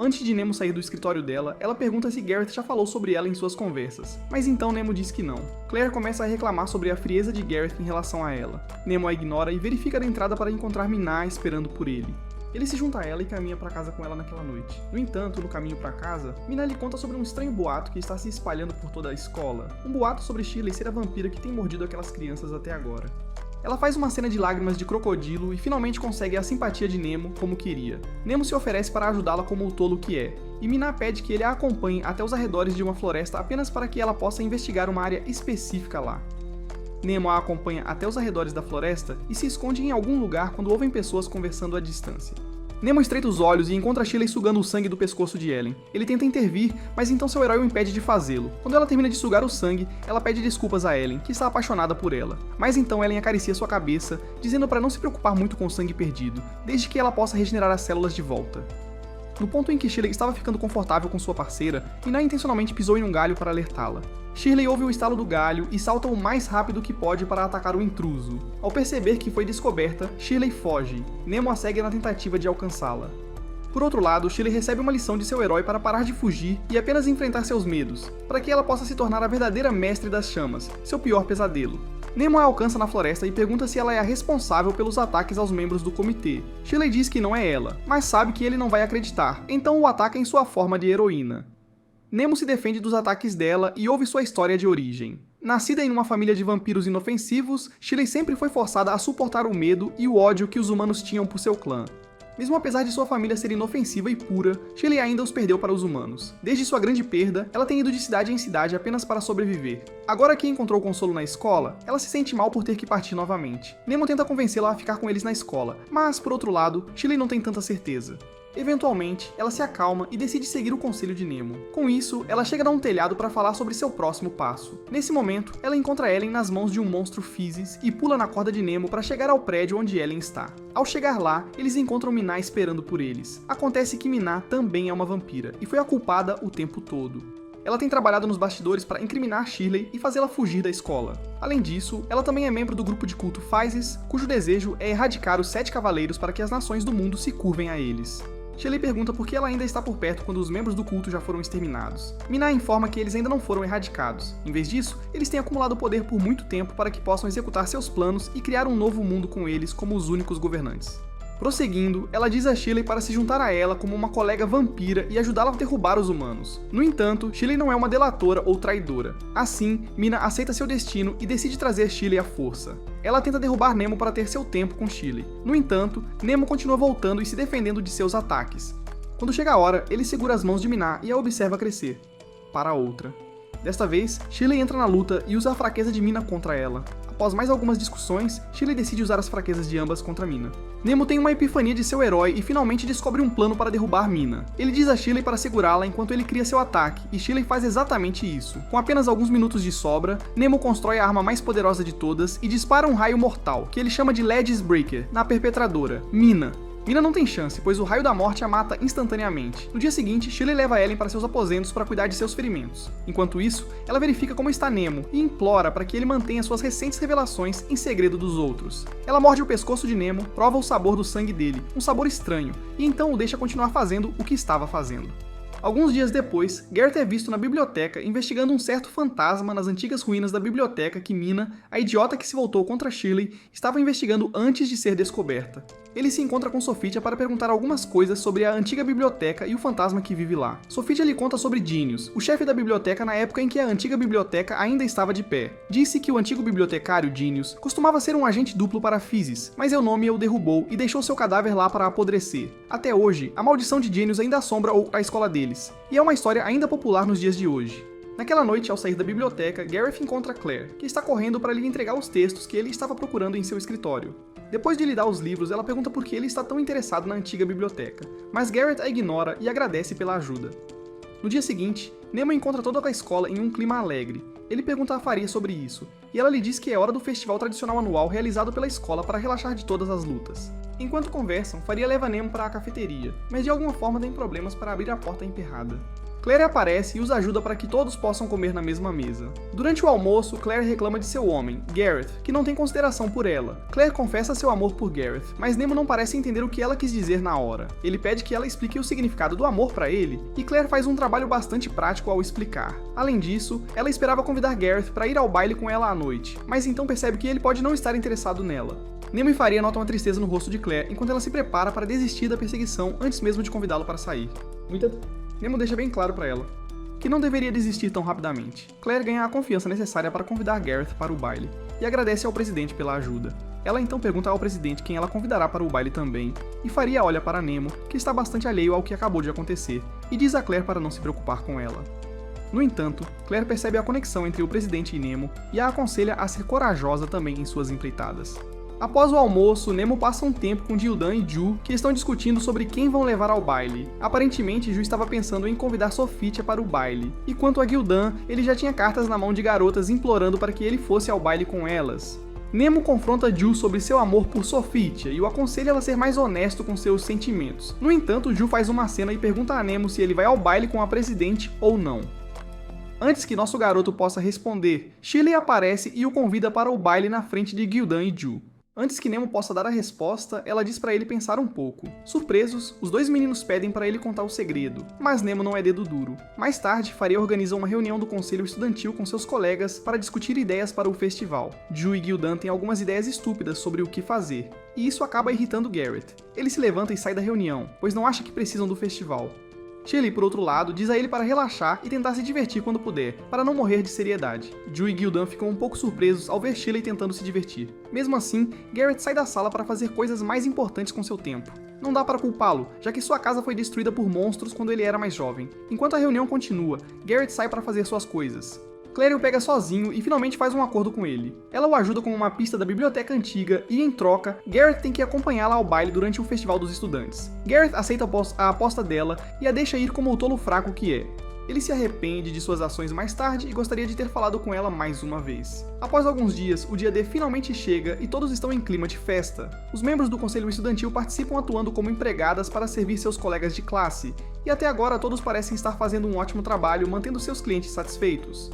Antes de Nemo sair do escritório dela, ela pergunta se Gareth já falou sobre ela em suas conversas, mas então Nemo diz que não. Claire começa a reclamar sobre a frieza de Gareth em relação a ela. Nemo a ignora e verifica a entrada para encontrar Minah esperando por ele. Ele se junta a ela e caminha para casa com ela naquela noite. No entanto, no caminho para casa, Minah lhe conta sobre um estranho boato que está se espalhando por toda a escola. Um boato sobre Shirley ser a vampira que tem mordido aquelas crianças até agora. Ela faz uma cena de lágrimas de crocodilo e finalmente consegue a simpatia de Nemo como queria. Nemo se oferece para ajudá-la como o tolo que é, e Minah pede que ele a acompanhe até os arredores de uma floresta apenas para que ela possa investigar uma área específica lá. Nemo a acompanha até os arredores da floresta e se esconde em algum lugar quando ouvem pessoas conversando à distância. Nemo estreita os olhos e encontra Shirley sugando o sangue do pescoço de Ellen. Ele tenta intervir, mas então seu herói o impede de fazê-lo. Quando ela termina de sugar o sangue, ela pede desculpas a Ellen, que está apaixonada por ela. Mas então Ellen acaricia sua cabeça, dizendo para não se preocupar muito com o sangue perdido, desde que ela possa regenerar as células de volta. No ponto em que Shirley estava ficando confortável com sua parceira, Minah intencionalmente pisou em um galho para alertá-la. Shirley ouve o estalo do galho e salta o mais rápido que pode para atacar o intruso. Ao perceber que foi descoberta, Shirley foge. Nemo a segue na tentativa de alcançá-la. Por outro lado, Shirley recebe uma lição de seu herói para parar de fugir e apenas enfrentar seus medos, para que ela possa se tornar a verdadeira mestre das chamas, seu pior pesadelo. Nemo a alcança na floresta e pergunta se ela é a responsável pelos ataques aos membros do comitê. Shirley diz que não é ela, mas sabe que ele não vai acreditar, então o ataca em sua forma de heroína. Nemo se defende dos ataques dela e ouve sua história de origem. Nascida em uma família de vampiros inofensivos, Shirley sempre foi forçada a suportar o medo e o ódio que os humanos tinham por seu clã. Mesmo apesar de sua família ser inofensiva e pura, Shirley ainda os perdeu para os humanos. Desde sua grande perda, ela tem ido de cidade em cidade apenas para sobreviver. Agora que encontrou consolo na escola, ela se sente mal por ter que partir novamente. Nemo tenta convencê-la a ficar com eles na escola, mas, por outro lado, Shirley não tem tanta certeza. Eventualmente, ela se acalma e decide seguir o conselho de Nemo. Com isso, ela chega a um telhado para falar sobre seu próximo passo. Nesse momento, ela encontra Ellen nas mãos de um monstro Physis e pula na corda de Nemo para chegar ao prédio onde Ellen está. Ao chegar lá, eles encontram Minah esperando por eles. Acontece que Minah também é uma vampira e foi a culpada o tempo todo. Ela tem trabalhado nos bastidores para incriminar Shirley e fazê-la fugir da escola. Além disso, ela também é membro do grupo de culto Physis, cujo desejo é erradicar os 7 cavaleiros para que as nações do mundo se curvem a eles. Shirley pergunta por que ela ainda está por perto quando os membros do culto já foram exterminados. Minah informa que eles ainda não foram erradicados. Em vez disso, eles têm acumulado poder por muito tempo para que possam executar seus planos e criar um novo mundo com eles como os únicos governantes. Prosseguindo, ela diz a Shirley para se juntar a ela como uma colega vampira e ajudá-la a derrubar os humanos. No entanto, Shirley não é uma delatora ou traidora. Assim, Minah aceita seu destino e decide trazer Shirley à força. Ela tenta derrubar Nemo para ter seu tempo com Shirley. No entanto, Nemo continua voltando e se defendendo de seus ataques. Quando chega a hora, ele segura as mãos de Minah e a observa crescer. Para outra. Desta vez, Shirley entra na luta e usa a fraqueza de Minah contra ela. Após mais algumas discussões, Shirley decide usar as fraquezas de ambas contra Minah. Nemo tem uma epifania de seu herói e finalmente descobre um plano para derrubar Minah. Ele diz a Shirley para segurá-la enquanto ele cria seu ataque, e Shirley faz exatamente isso. Com apenas alguns minutos de sobra, Nemo constrói a arma mais poderosa de todas e dispara um raio mortal, que ele chama de Ledges Breaker, na perpetradora, Minah. Minah não tem chance, pois o raio da morte a mata instantaneamente. No dia seguinte, Shirley leva Ellen para seus aposentos para cuidar de seus ferimentos. Enquanto isso, ela verifica como está Nemo e implora para que ele mantenha suas recentes revelações em segredo dos outros. Ela morde o pescoço de Nemo, prova o sabor do sangue dele, um sabor estranho, e então o deixa continuar fazendo o que estava fazendo. Alguns dias depois, Gareth é visto na biblioteca investigando um certo fantasma nas antigas ruínas da biblioteca que Minah, a idiota que se voltou contra Shirley, estava investigando antes de ser descoberta. Ele se encontra com Sophitia para perguntar algumas coisas sobre a antiga biblioteca e o fantasma que vive lá. Sophitia lhe conta sobre Genius, o chefe da biblioteca na época em que a antiga biblioteca ainda estava de pé. Disse que o antigo bibliotecário Genius costumava ser um agente duplo para Physis, mas Eunomia o derrubou e deixou seu cadáver lá para apodrecer. Até hoje, a maldição de Genius ainda assombra a escola deles, e é uma história ainda popular nos dias de hoje. Naquela noite, ao sair da biblioteca, Gareth encontra Claire, que está correndo para lhe entregar os textos que ele estava procurando em seu escritório. Depois de lhe dar os livros, ela pergunta por que ele está tão interessado na antiga biblioteca, mas Gareth a ignora e agradece pela ajuda. No dia seguinte, Nemo encontra toda a escola em um clima alegre. Ele pergunta a Faria sobre isso, e ela lhe diz que é hora do festival tradicional anual realizado pela escola para relaxar de todas as lutas. Enquanto conversam, Faria leva Nemo para a cafeteria, mas de alguma forma tem problemas para abrir a porta emperrada. Claire aparece e os ajuda para que todos possam comer na mesma mesa. Durante o almoço, Claire reclama de seu homem, Gareth, que não tem consideração por ela. Claire confessa seu amor por Gareth, mas Nemo não parece entender o que ela quis dizer na hora. Ele pede que ela explique o significado do amor para ele, e Claire faz um trabalho bastante prático ao explicar. Além disso, ela esperava convidar Gareth para ir ao baile com ela à noite, mas então percebe que ele pode não estar interessado nela. Nemo e Faria notam a tristeza no rosto de Claire enquanto ela se prepara para desistir da perseguição antes mesmo de convidá-lo para sair. Nemo deixa bem claro para ela que não deveria desistir tão rapidamente. Claire ganha a confiança necessária para convidar Gareth para o baile, e agradece ao presidente pela ajuda. Ela então pergunta ao presidente quem ela convidará para o baile também, e Faria olha para Nemo, que está bastante alheio ao que acabou de acontecer, e diz a Claire para não se preocupar com ela. No entanto, Claire percebe a conexão entre o presidente e Nemo, e a aconselha a ser corajosa também em suas empreitadas. Após o almoço, Nemo passa um tempo com Gildan e Ju, que estão discutindo sobre quem vão levar ao baile. Aparentemente, Ju estava pensando em convidar Sophitia para o baile, e quanto a Gildan, ele já tinha cartas na mão de garotas implorando para que ele fosse ao baile com elas. Nemo confronta Ju sobre seu amor por Sophitia e o aconselha ela a ser mais honesto com seus sentimentos. No entanto, Ju faz uma cena e pergunta a Nemo se ele vai ao baile com a presidente ou não. Antes que nosso garoto possa responder, Shirley aparece e o convida para o baile na frente de Gildan e Ju. Antes que Nemo possa dar a resposta, ela diz para ele pensar um pouco. Surpresos, os dois meninos pedem para ele contar o segredo, mas Nemo não é dedo duro. Mais tarde, Faria organiza uma reunião do conselho estudantil com seus colegas para discutir ideias para o festival. Ju e Gildan têm algumas ideias estúpidas sobre o que fazer, e isso acaba irritando Gareth. Ele se levanta e sai da reunião, pois não acha que precisam do festival. Shirley, por outro lado, diz a ele para relaxar e tentar se divertir quando puder, para não morrer de seriedade. Ju e Gildan ficam um pouco surpresos ao ver Shirley tentando se divertir. Mesmo assim, Gareth sai da sala para fazer coisas mais importantes com seu tempo. Não dá para culpá-lo, já que sua casa foi destruída por monstros quando ele era mais jovem. Enquanto a reunião continua, Gareth sai para fazer suas coisas. Claire o pega sozinho e finalmente faz um acordo com ele. Ela o ajuda com uma pista da biblioteca antiga e, em troca, Gareth tem que acompanhá-la ao baile durante o festival dos estudantes. Gareth aceita a aposta dela e a deixa ir como o tolo fraco que é. Ele se arrepende de suas ações mais tarde e gostaria de ter falado com ela mais uma vez. Após alguns dias, o dia D finalmente chega e todos estão em clima de festa. Os membros do conselho estudantil participam atuando como empregadas para servir seus colegas de classe, e até agora todos parecem estar fazendo um ótimo trabalho mantendo seus clientes satisfeitos.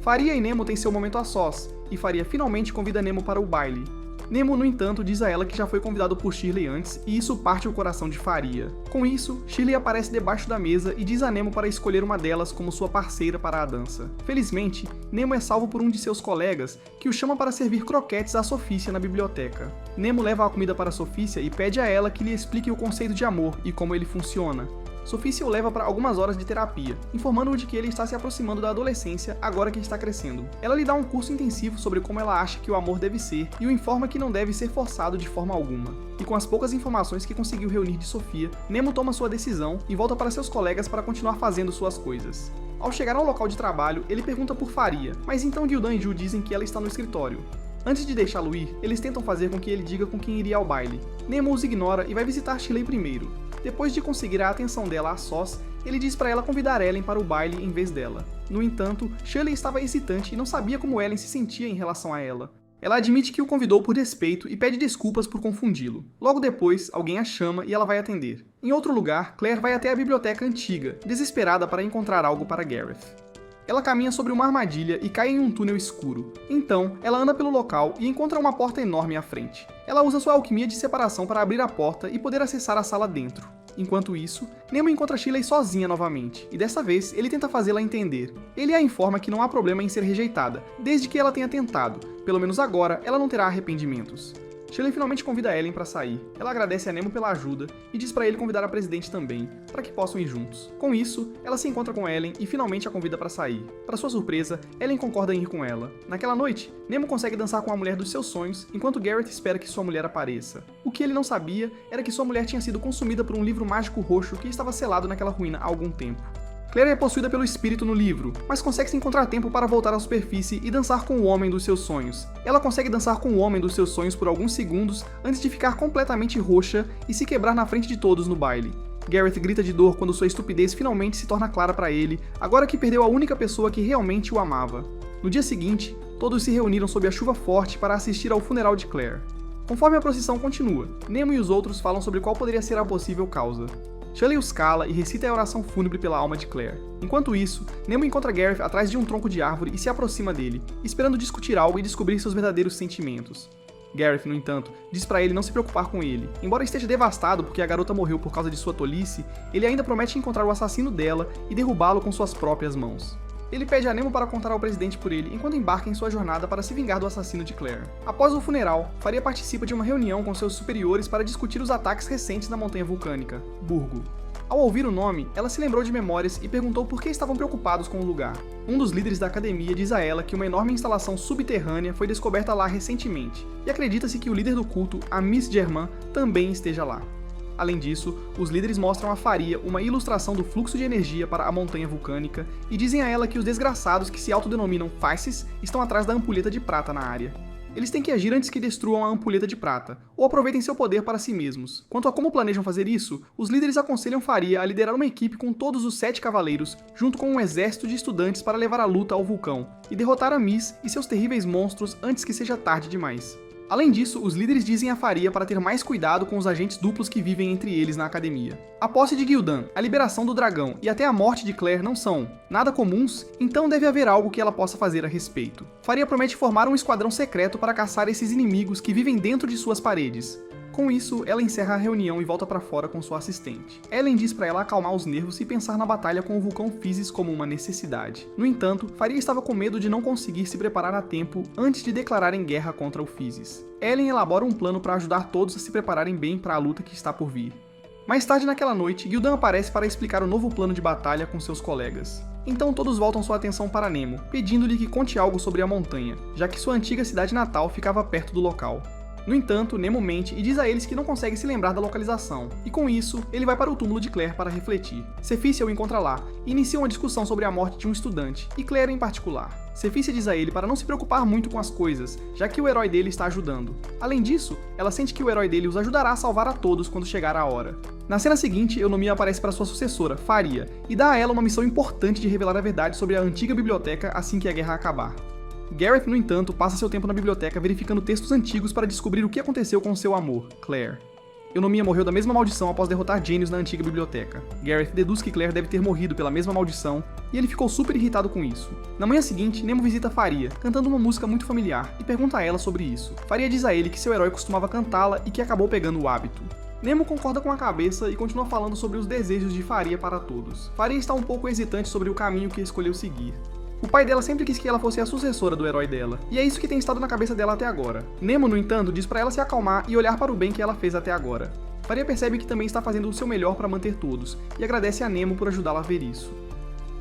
Faria e Nemo têm seu momento a sós, e Faria finalmente convida Nemo para o baile. Nemo, no entanto, diz a ela que já foi convidado por Shirley antes, e isso parte o coração de Faria. Com isso, Shirley aparece debaixo da mesa e diz a Nemo para escolher uma delas como sua parceira para a dança. Felizmente, Nemo é salvo por um de seus colegas, que o chama para servir croquetes a Sophitia na biblioteca. Nemo leva a comida para Sophitia e pede a ela que lhe explique o conceito de amor e como ele funciona. Sophitia o leva para algumas horas de terapia, informando-o de que ele está se aproximando da adolescência agora que está crescendo. Ela lhe dá um curso intensivo sobre como ela acha que o amor deve ser e o informa que não deve ser forçado de forma alguma. E com as poucas informações que conseguiu reunir de Sofia, Nemo toma sua decisão e volta para seus colegas para continuar fazendo suas coisas. Ao chegar ao local de trabalho, ele pergunta por Faria, mas então Gildan e Ju dizem que ela está no escritório. Antes de deixá-lo ir, eles tentam fazer com que ele diga com quem iria ao baile. Nemo os ignora e vai visitar Shirley primeiro. Depois de conseguir a atenção dela a sós, ele diz para ela convidar Ellen para o baile em vez dela. No entanto, Shirley estava hesitante e não sabia como Ellen se sentia em relação a ela. Ela admite que o convidou por despeito e pede desculpas por confundi-lo. Logo depois, alguém a chama e ela vai atender. Em outro lugar, Claire vai até a biblioteca antiga, desesperada para encontrar algo para Gareth. Ela caminha sobre uma armadilha e cai em um túnel escuro. Então, ela anda pelo local e encontra uma porta enorme à frente. Ela usa sua alquimia de separação para abrir a porta e poder acessar a sala dentro. Enquanto isso, Nemo encontra Shirley sozinha novamente, e dessa vez ele tenta fazê-la entender. Ele a informa que não há problema em ser rejeitada, desde que ela tenha tentado. Pelo menos agora, ela não terá arrependimentos. Shirley finalmente convida Ellen para sair. Ela agradece a Nemo pela ajuda e diz para ele convidar a presidente também, para que possam ir juntos. Com isso, ela se encontra com Ellen e finalmente a convida para sair. Para sua surpresa, Ellen concorda em ir com ela. Naquela noite, Nemo consegue dançar com a mulher dos seus sonhos, enquanto Gareth espera que sua mulher apareça. O que ele não sabia era que sua mulher tinha sido consumida por um livro mágico roxo que estava selado naquela ruína há algum tempo. Claire é possuída pelo espírito no livro, mas consegue se encontrar tempo para voltar à superfície e dançar com o homem dos seus sonhos. Ela consegue dançar com o homem dos seus sonhos por alguns segundos antes de ficar completamente roxa e se quebrar na frente de todos no baile. Gareth grita de dor quando sua estupidez finalmente se torna clara para ele, agora que perdeu a única pessoa que realmente o amava. No dia seguinte, todos se reuniram sob a chuva forte para assistir ao funeral de Claire. Conforme a procissão continua, Nemo e os outros falam sobre qual poderia ser a possível causa. Shelley os cala e recita a oração fúnebre pela alma de Claire. Enquanto isso, Nemo encontra Gareth atrás de um tronco de árvore e se aproxima dele, esperando discutir algo e descobrir seus verdadeiros sentimentos. Gareth, no entanto, diz pra ele não se preocupar com ele. Embora esteja devastado porque a garota morreu por causa de sua tolice, ele ainda promete encontrar o assassino dela e derrubá-lo com suas próprias mãos. Ele pede a Nemo para contar ao presidente por ele enquanto embarca em sua jornada para se vingar do assassino de Claire. Após o funeral, Faria participa de uma reunião com seus superiores para discutir os ataques recentes na montanha vulcânica, Burgo. Ao ouvir o nome, ela se lembrou de memórias e perguntou por que estavam preocupados com o lugar. Um dos líderes da academia diz a ela que uma enorme instalação subterrânea foi descoberta lá recentemente, e acredita-se que o líder do culto, a Miss Germain, também esteja lá. Além disso, os líderes mostram a Faria uma ilustração do fluxo de energia para a montanha vulcânica e dizem a ela que os desgraçados que se autodenominam Faces estão atrás da ampulheta de prata na área. Eles têm que agir antes que destruam a ampulheta de prata, ou aproveitem seu poder para si mesmos. Quanto a como planejam fazer isso, os líderes aconselham Faria a liderar uma equipe com todos os 7 cavaleiros, junto com um exército de estudantes para levar a luta ao vulcão, e derrotar a Miss e seus terríveis monstros antes que seja tarde demais. Além disso, os líderes dizem a Faria para ter mais cuidado com os agentes duplos que vivem entre eles na academia. A posse de Gil'dan, a liberação do dragão e até a morte de Claire não são nada comuns, então deve haver algo que ela possa fazer a respeito. Faria promete formar um esquadrão secreto para caçar esses inimigos que vivem dentro de suas paredes. Com isso, ela encerra a reunião e volta para fora com sua assistente. Ellen diz para ela acalmar os nervos e pensar na batalha com o vulcão Physis como uma necessidade. No entanto, Faria estava com medo de não conseguir se preparar a tempo antes de declararem guerra contra o Physis. Ellen elabora um plano para ajudar todos a se prepararem bem para a luta que está por vir. Mais tarde naquela noite, Gil'dan aparece para explicar o novo plano de batalha com seus colegas. Então todos voltam sua atenção para Nemo, pedindo-lhe que conte algo sobre a montanha, já que sua antiga cidade natal ficava perto do local. No entanto, Nemo mente e diz a eles que não consegue se lembrar da localização, e com isso, ele vai para o túmulo de Claire para refletir. Cephícia o encontra lá, e inicia uma discussão sobre a morte de um estudante, e Claire em particular. Cephícia diz a ele para não se preocupar muito com as coisas, já que o herói dele está ajudando. Além disso, ela sente que o herói dele os ajudará a salvar a todos quando chegar a hora. Na cena seguinte, Eunomia aparece para sua sucessora, Faria, e dá a ela uma missão importante de revelar a verdade sobre a antiga biblioteca assim que a guerra acabar. Gareth, no entanto, passa seu tempo na biblioteca verificando textos antigos para descobrir o que aconteceu com seu amor, Claire. Eunomia morreu da mesma maldição após derrotar gênios na antiga biblioteca. Gareth deduz que Claire deve ter morrido pela mesma maldição, e ele ficou super irritado com isso. Na manhã seguinte, Nemo visita Faria, cantando uma música muito familiar, e pergunta a ela sobre isso. Faria diz a ele que seu herói costumava cantá-la e que acabou pegando o hábito. Nemo concorda com a cabeça e continua falando sobre os desejos de Faria para todos. Faria está um pouco hesitante sobre o caminho que escolheu seguir. O pai dela sempre quis que ela fosse a sucessora do herói dela, e é isso que tem estado na cabeça dela até agora. Nemo, no entanto, diz pra ela se acalmar e olhar para o bem que ela fez até agora. Faria percebe que também está fazendo o seu melhor para manter todos, e agradece a Nemo por ajudá-la a ver isso.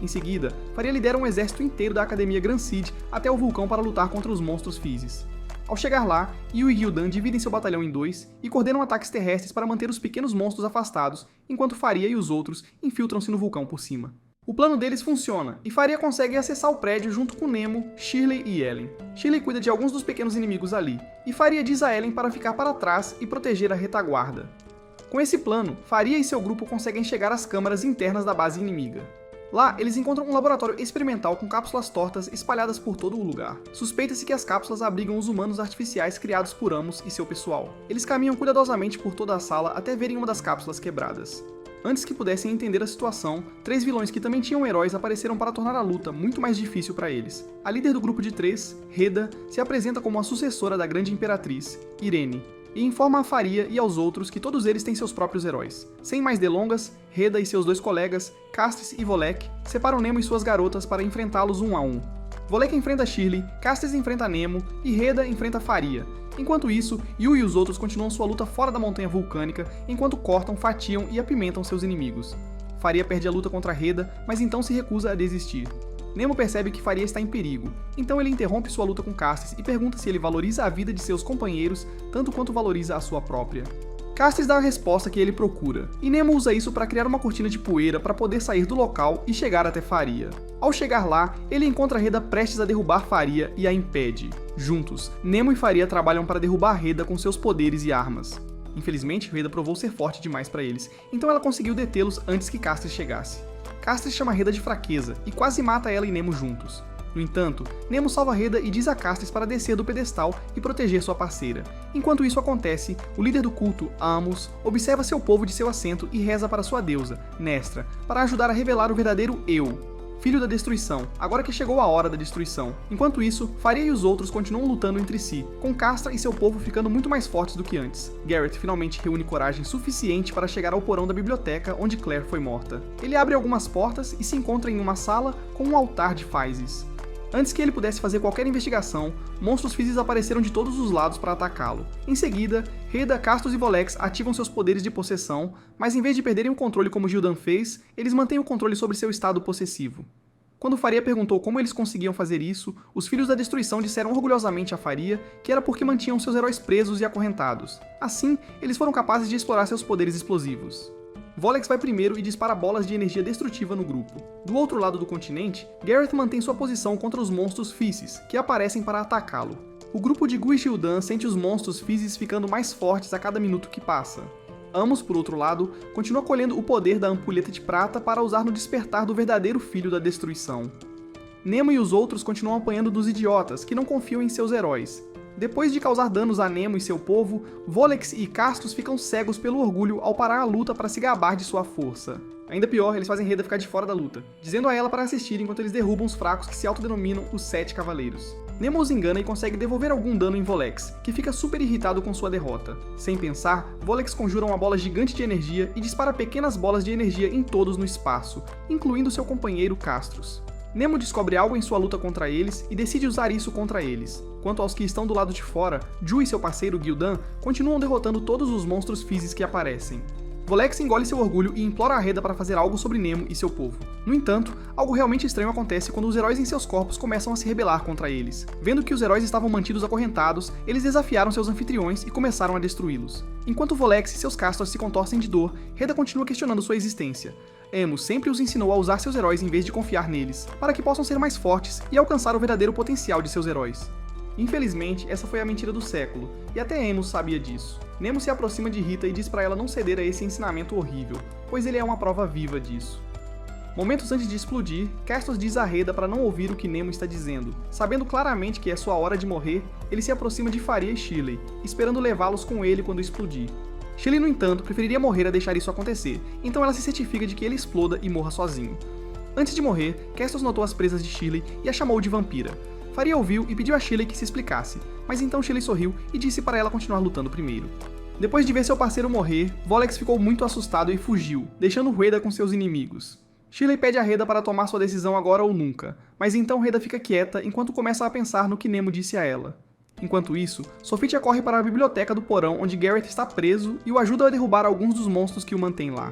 Em seguida, Faria lidera um exército inteiro da Academia Grand Cid até o vulcão para lutar contra os monstros Physis. Ao chegar lá, Yu e Gil'dan dividem seu batalhão em 2 e coordenam ataques terrestres para manter os pequenos monstros afastados, enquanto Faria e os outros infiltram-se no vulcão por cima. O plano deles funciona, e Faria consegue acessar o prédio junto com Nemo, Shirley e Ellen. Shirley cuida de alguns dos pequenos inimigos ali, e Faria diz a Ellen para ficar para trás e proteger a retaguarda. Com esse plano, Faria e seu grupo conseguem chegar às câmaras internas da base inimiga. Lá, eles encontram um laboratório experimental com cápsulas tortas espalhadas por todo o lugar. Suspeita-se que as cápsulas abrigam os humanos artificiais criados por Amos e seu pessoal. Eles caminham cuidadosamente por toda a sala até verem uma das cápsulas quebradas. Antes que pudessem entender a situação, 3 vilões que também tinham heróis apareceram para tornar a luta muito mais difícil para eles. A líder do grupo de 3, Reda, se apresenta como a sucessora da grande imperatriz, Irene, e informa a Faria e aos outros que todos eles têm seus próprios heróis. Sem mais delongas, Reda e seus 2 colegas, Castes e Volek, separam Nemo e suas garotas para enfrentá-los um a um. Volek enfrenta Shirley, Castes enfrenta Nemo e Reda enfrenta Faria. Enquanto isso, Yu e os outros continuam sua luta fora da montanha vulcânica, enquanto cortam, fatiam e apimentam seus inimigos. Faria perde a luta contra Reda, mas então se recusa a desistir. Nemo percebe que Faria está em perigo, então ele interrompe sua luta com Castes e pergunta se ele valoriza a vida de seus companheiros tanto quanto valoriza a sua própria. Castes dá a resposta que ele procura, e Nemo usa isso para criar uma cortina de poeira para poder sair do local e chegar até Faria. Ao chegar lá, ele encontra Reda prestes a derrubar Faria e a impede. Juntos, Nemo e Faria trabalham para derrubar Reda com seus poderes e armas. Infelizmente, Reda provou ser forte demais para eles, então ela conseguiu detê-los antes que Castris chegasse. Castris chama Reda de fraqueza e quase mata ela e Nemo juntos. No entanto, Nemo salva Reda e diz a Castris para descer do pedestal e proteger sua parceira. Enquanto isso acontece, o líder do culto, Amos, observa seu povo de seu assento e reza para sua deusa, Nestra, para ajudar a revelar o verdadeiro Eu, filho da destruição, agora que chegou a hora da destruição. Enquanto isso, Faria e os outros continuam lutando entre si, com Castra e seu povo ficando muito mais fortes do que antes. Garrett finalmente reúne coragem suficiente para chegar ao porão da biblioteca onde Claire foi morta. Ele abre algumas portas e se encontra em uma sala com um altar de Physis. Antes que ele pudesse fazer qualquer investigação, monstros físicos apareceram de todos os lados para atacá-lo. Em seguida, Reda, Castros e Volex ativam seus poderes de possessão, mas em vez de perderem o controle como Gildan fez, eles mantêm o controle sobre seu estado possessivo. Quando Faria perguntou como eles conseguiam fazer isso, os Filhos da Destruição disseram orgulhosamente a Faria que era porque mantinham seus heróis presos e acorrentados. Assim, eles foram capazes de explorar seus poderes explosivos. Volex vai primeiro e dispara bolas de energia destrutiva no grupo. Do outro lado do continente, Garrett mantém sua posição contra os monstros Physis, que aparecem para atacá-lo. O grupo de Gu e Gildan sente os monstros Physis ficando mais fortes a cada minuto que passa. Amos, por outro lado, continua colhendo o poder da ampulheta de prata para usar no despertar do verdadeiro filho da destruição. Nemo e os outros continuam apanhando dos idiotas, que não confiam em seus heróis. Depois de causar danos a Nemo e seu povo, Volex e Castros ficam cegos pelo orgulho ao parar a luta para se gabar de sua força. Ainda pior, eles fazem Reda ficar de fora da luta, dizendo a ela para assistir enquanto eles derrubam os fracos que se autodenominam os 7 Cavaleiros. Nemo os engana e consegue devolver algum dano em Volex, que fica super irritado com sua derrota. Sem pensar, Volex conjura uma bola gigante de energia e dispara pequenas bolas de energia em todos no espaço, incluindo seu companheiro Castros. Nemo descobre algo em sua luta contra eles e decide usar isso contra eles. Quanto aos que estão do lado de fora, Ju e seu parceiro Gildan continuam derrotando todos os monstros físicos que aparecem. Volex engole seu orgulho e implora a Reda para fazer algo sobre Nemo e seu povo. No entanto, algo realmente estranho acontece quando os heróis em seus corpos começam a se rebelar contra eles. Vendo que os heróis estavam mantidos acorrentados, eles desafiaram seus anfitriões e começaram a destruí-los. Enquanto Volex e seus Castors se contorcem de dor, Reda continua questionando sua existência. Amos sempre os ensinou a usar seus heróis em vez de confiar neles, para que possam ser mais fortes e alcançar o verdadeiro potencial de seus heróis. Infelizmente, essa foi a mentira do século, e até Amos sabia disso. Nemo se aproxima de Rita e diz para ela não ceder a esse ensinamento horrível, pois ele é uma prova viva disso. Momentos antes de explodir, Castos diz a Reda para não ouvir o que Nemo está dizendo. Sabendo claramente que é sua hora de morrer, ele se aproxima de Faria e Shirley, esperando levá-los com ele quando explodir. Shirley, no entanto, preferiria morrer a deixar isso acontecer, então ela se certifica de que ele exploda e morra sozinho. Antes de morrer, Castos notou as presas de Shirley e a chamou de vampira. Faria ouviu e pediu a Shirley que se explicasse, mas então Shirley sorriu e disse para ela continuar lutando primeiro. Depois de ver seu parceiro morrer, Volex ficou muito assustado e fugiu, deixando Reda com seus inimigos. Shirley pede a Reda para tomar sua decisão agora ou nunca, mas então Reda fica quieta enquanto começa a pensar no que Nemo disse a ela. Enquanto isso, Sophitia corre para a biblioteca do porão onde Garrett está preso e o ajuda a derrubar alguns dos monstros que o mantêm lá.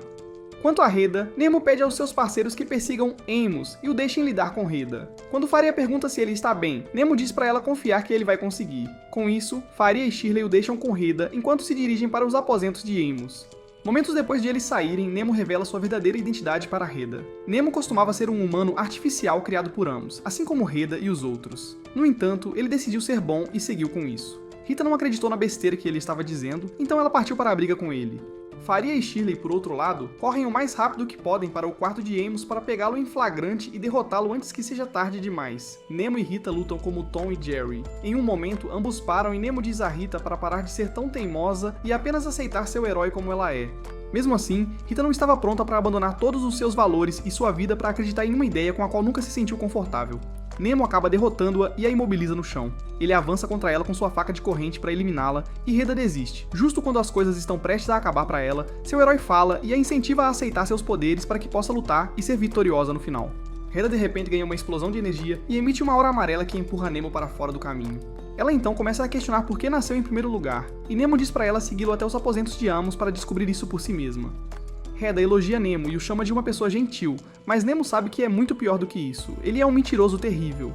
Quanto a Reda, Nemo pede aos seus parceiros que persigam Amos e o deixem lidar com Reda. Quando Faria pergunta se ele está bem, Nemo diz para ela confiar que ele vai conseguir. Com isso, Faria e Shirley o deixam com Reda enquanto se dirigem para os aposentos de Amos. Momentos depois de eles saírem, Nemo revela sua verdadeira identidade para Reda. Nemo costumava ser um humano artificial criado por Amos, assim como Reda e os outros. No entanto, ele decidiu ser bom e seguiu com isso. Rita não acreditou na besteira que ele estava dizendo, então ela partiu para a briga com ele. Faria e Shirley, por outro lado, correm o mais rápido que podem para o quarto de Amos para pegá-lo em flagrante e derrotá-lo antes que seja tarde demais. Nemo e Rita lutam como Tom e Jerry. Em um momento, ambos param e Nemo diz a Rita para parar de ser tão teimosa e apenas aceitar seu herói como ela é. Mesmo assim, Rita não estava pronta para abandonar todos os seus valores e sua vida para acreditar em uma ideia com a qual nunca se sentiu confortável. Nemo acaba derrotando-a e a imobiliza no chão. Ele avança contra ela com sua faca de corrente para eliminá-la e Reda desiste. Justo quando as coisas estão prestes a acabar para ela, seu herói fala e a incentiva a aceitar seus poderes para que possa lutar e ser vitoriosa no final. Reda de repente ganha uma explosão de energia e emite uma aura amarela que empurra Nemo para fora do caminho. Ela então começa a questionar por que nasceu em primeiro lugar, e Nemo diz para ela segui-lo até os aposentos de Amos para descobrir isso por si mesma. Reda elogia Nemo e o chama de uma pessoa gentil, mas Nemo sabe que é muito pior do que isso, ele é um mentiroso terrível.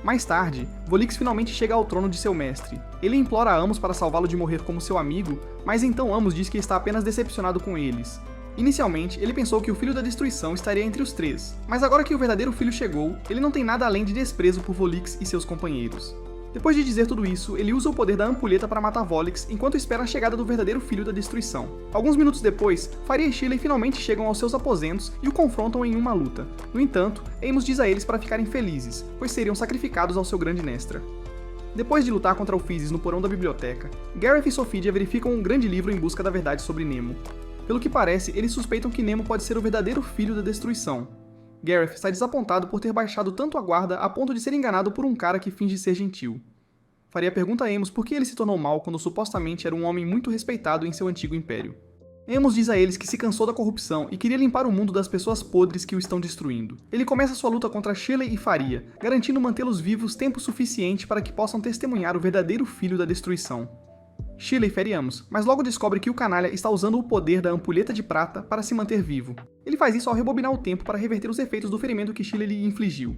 Mais tarde, Volix finalmente chega ao trono de seu mestre. Ele implora a Amos para salvá-lo de morrer como seu amigo, mas então Amos diz que está apenas decepcionado com eles. Inicialmente, ele pensou que o Filho da Destruição estaria entre os três, mas agora que o verdadeiro filho chegou, ele não tem nada além de desprezo por Volix e seus companheiros. Depois de dizer tudo isso, ele usa o poder da ampulheta para matar Volix enquanto espera a chegada do verdadeiro filho da destruição. Alguns minutos depois, Faria e Shirley finalmente chegam aos seus aposentos e o confrontam em uma luta. No entanto, Amos diz a eles para ficarem felizes, pois seriam sacrificados ao seu grande Nestra. Depois de lutar contra o Physis no porão da biblioteca, Gareth e Sophidia verificam um grande livro em busca da verdade sobre Nemo. Pelo que parece, eles suspeitam que Nemo pode ser o verdadeiro filho da destruição. Gareth está desapontado por ter baixado tanto a guarda a ponto de ser enganado por um cara que finge ser gentil. Faria pergunta a Amos por que ele se tornou mau quando supostamente era um homem muito respeitado em seu antigo império. Amos diz a eles que se cansou da corrupção e queria limpar o mundo das pessoas podres que o estão destruindo. Ele começa sua luta contra Shirley e Faria, garantindo mantê-los vivos tempo suficiente para que possam testemunhar o verdadeiro filho da destruição. Shirley fere Amos, mas logo descobre que o canalha está usando o poder da ampulheta de prata para se manter vivo. Ele faz isso ao rebobinar o tempo para reverter os efeitos do ferimento que Shirley lhe infligiu.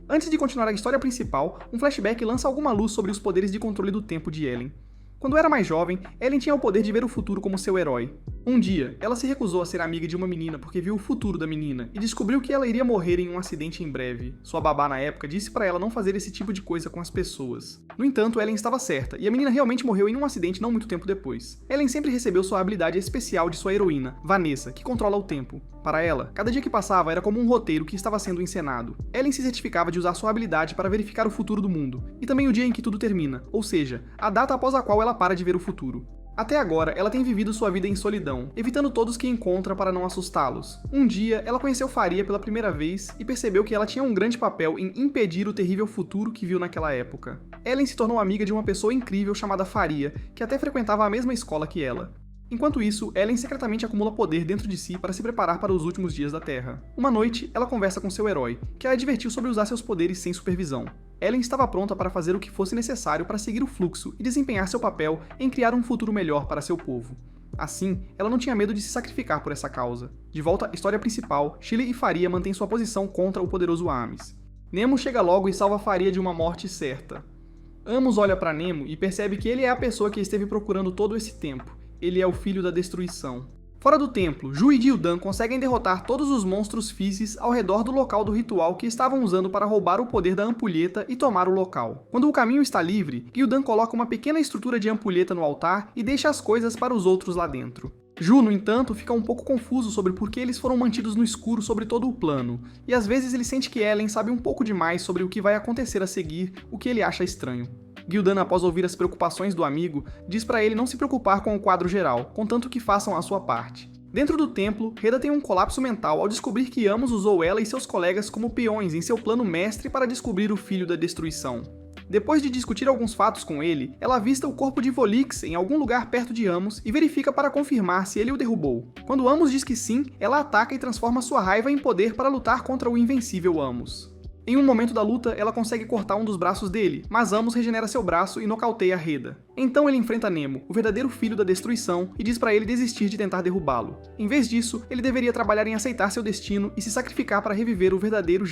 Antes de continuar a história principal, um flashback lança alguma luz sobre os poderes de controle do tempo de Ellen. Quando era mais jovem, Ellen tinha o poder de ver o futuro como seu herói. Um dia, ela se recusou a ser amiga de uma menina porque viu o futuro da menina e descobriu que ela iria morrer em um acidente em breve. Sua babá na época disse para ela não fazer esse tipo de coisa com as pessoas. No entanto, Ellen estava certa, e a menina realmente morreu em um acidente não muito tempo depois. Ellen sempre recebeu sua habilidade especial de sua heroína, Vanessa, que controla o tempo. Para ela, cada dia que passava era como um roteiro que estava sendo encenado. Ellen se certificava de usar sua habilidade para verificar o futuro do mundo, e também o dia em que tudo termina, ou seja, a data após a qual ela para de ver o futuro. Até agora, ela tem vivido sua vida em solidão, evitando todos que encontra para não assustá-los. Um dia, ela conheceu Faria pela primeira vez e percebeu que ela tinha um grande papel em impedir o terrível futuro que viu naquela época. Ellen se tornou amiga de uma pessoa incrível chamada Faria, que até frequentava a mesma escola que ela. Enquanto isso, Ellen secretamente acumula poder dentro de si para se preparar para os últimos dias da Terra. Uma noite, ela conversa com seu herói, que a advertiu sobre usar seus poderes sem supervisão. Ellen estava pronta para fazer o que fosse necessário para seguir o fluxo e desempenhar seu papel em criar um futuro melhor para seu povo. Assim, ela não tinha medo de se sacrificar por essa causa. De volta à história principal, Shirley e Faria mantêm sua posição contra o poderoso Ames. Nemo chega logo e salva Faria de uma morte certa. Amos olha para Nemo e percebe que ele é a pessoa que esteve procurando todo esse tempo. Ele é o filho da destruição. Fora do templo, Ju e Gil'dan conseguem derrotar todos os monstros Physis ao redor do local do ritual que estavam usando para roubar o poder da ampulheta e tomar o local. Quando o caminho está livre, Gil'dan coloca uma pequena estrutura de ampulheta no altar e deixa as coisas para os outros lá dentro. Ju, no entanto, fica um pouco confuso sobre por que eles foram mantidos no escuro sobre todo o plano, e às vezes ele sente que Ellen sabe um pouco demais sobre o que vai acontecer a seguir, o que ele acha estranho. Gil'dan, após ouvir as preocupações do amigo, diz para ele não se preocupar com o quadro geral, contanto que façam a sua parte. Dentro do templo, Reda tem um colapso mental ao descobrir que Amos usou ela e seus colegas como peões em seu plano mestre para descobrir o filho da destruição. Depois de discutir alguns fatos com ele, ela avista o corpo de Volix em algum lugar perto de Amos e verifica para confirmar se ele o derrubou. Quando Amos diz que sim, ela ataca e transforma sua raiva em poder para lutar contra o invencível Amos. Em um momento da luta, ela consegue cortar um dos braços dele, mas Amos regenera seu braço e nocauteia Reda. Então ele enfrenta Nemo, o verdadeiro filho da destruição, e diz para ele desistir de tentar derrubá-lo. Em vez disso, ele deveria trabalhar em aceitar seu destino e se sacrificar para reviver o verdadeiro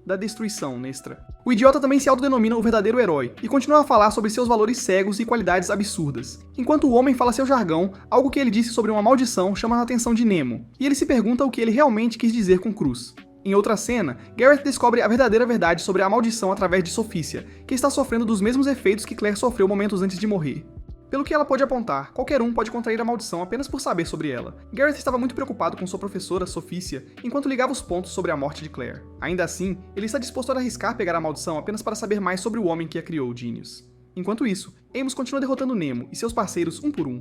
da destruição, Nestra. O idiota também se autodenomina o verdadeiro herói, e continua a falar sobre seus valores cegos e qualidades absurdas. Enquanto o homem fala seu jargão, algo que ele disse sobre uma maldição chama a atenção de Nemo, e ele se pergunta o que ele realmente quis dizer com cruz. Em outra cena, Gareth descobre a verdadeira verdade sobre a maldição através de Sophicia, que está sofrendo dos mesmos efeitos que Claire sofreu momentos antes de morrer. Pelo que ela pôde apontar, qualquer um pode contrair a maldição apenas por saber sobre ela. Gareth estava muito preocupado com sua professora, Sophicia, enquanto ligava os pontos sobre a morte de Claire. Ainda assim, ele está disposto a arriscar pegar a maldição apenas para saber mais sobre o homem que a criou, Genius. Enquanto isso, Amos continua derrotando Nemo e seus parceiros um por um.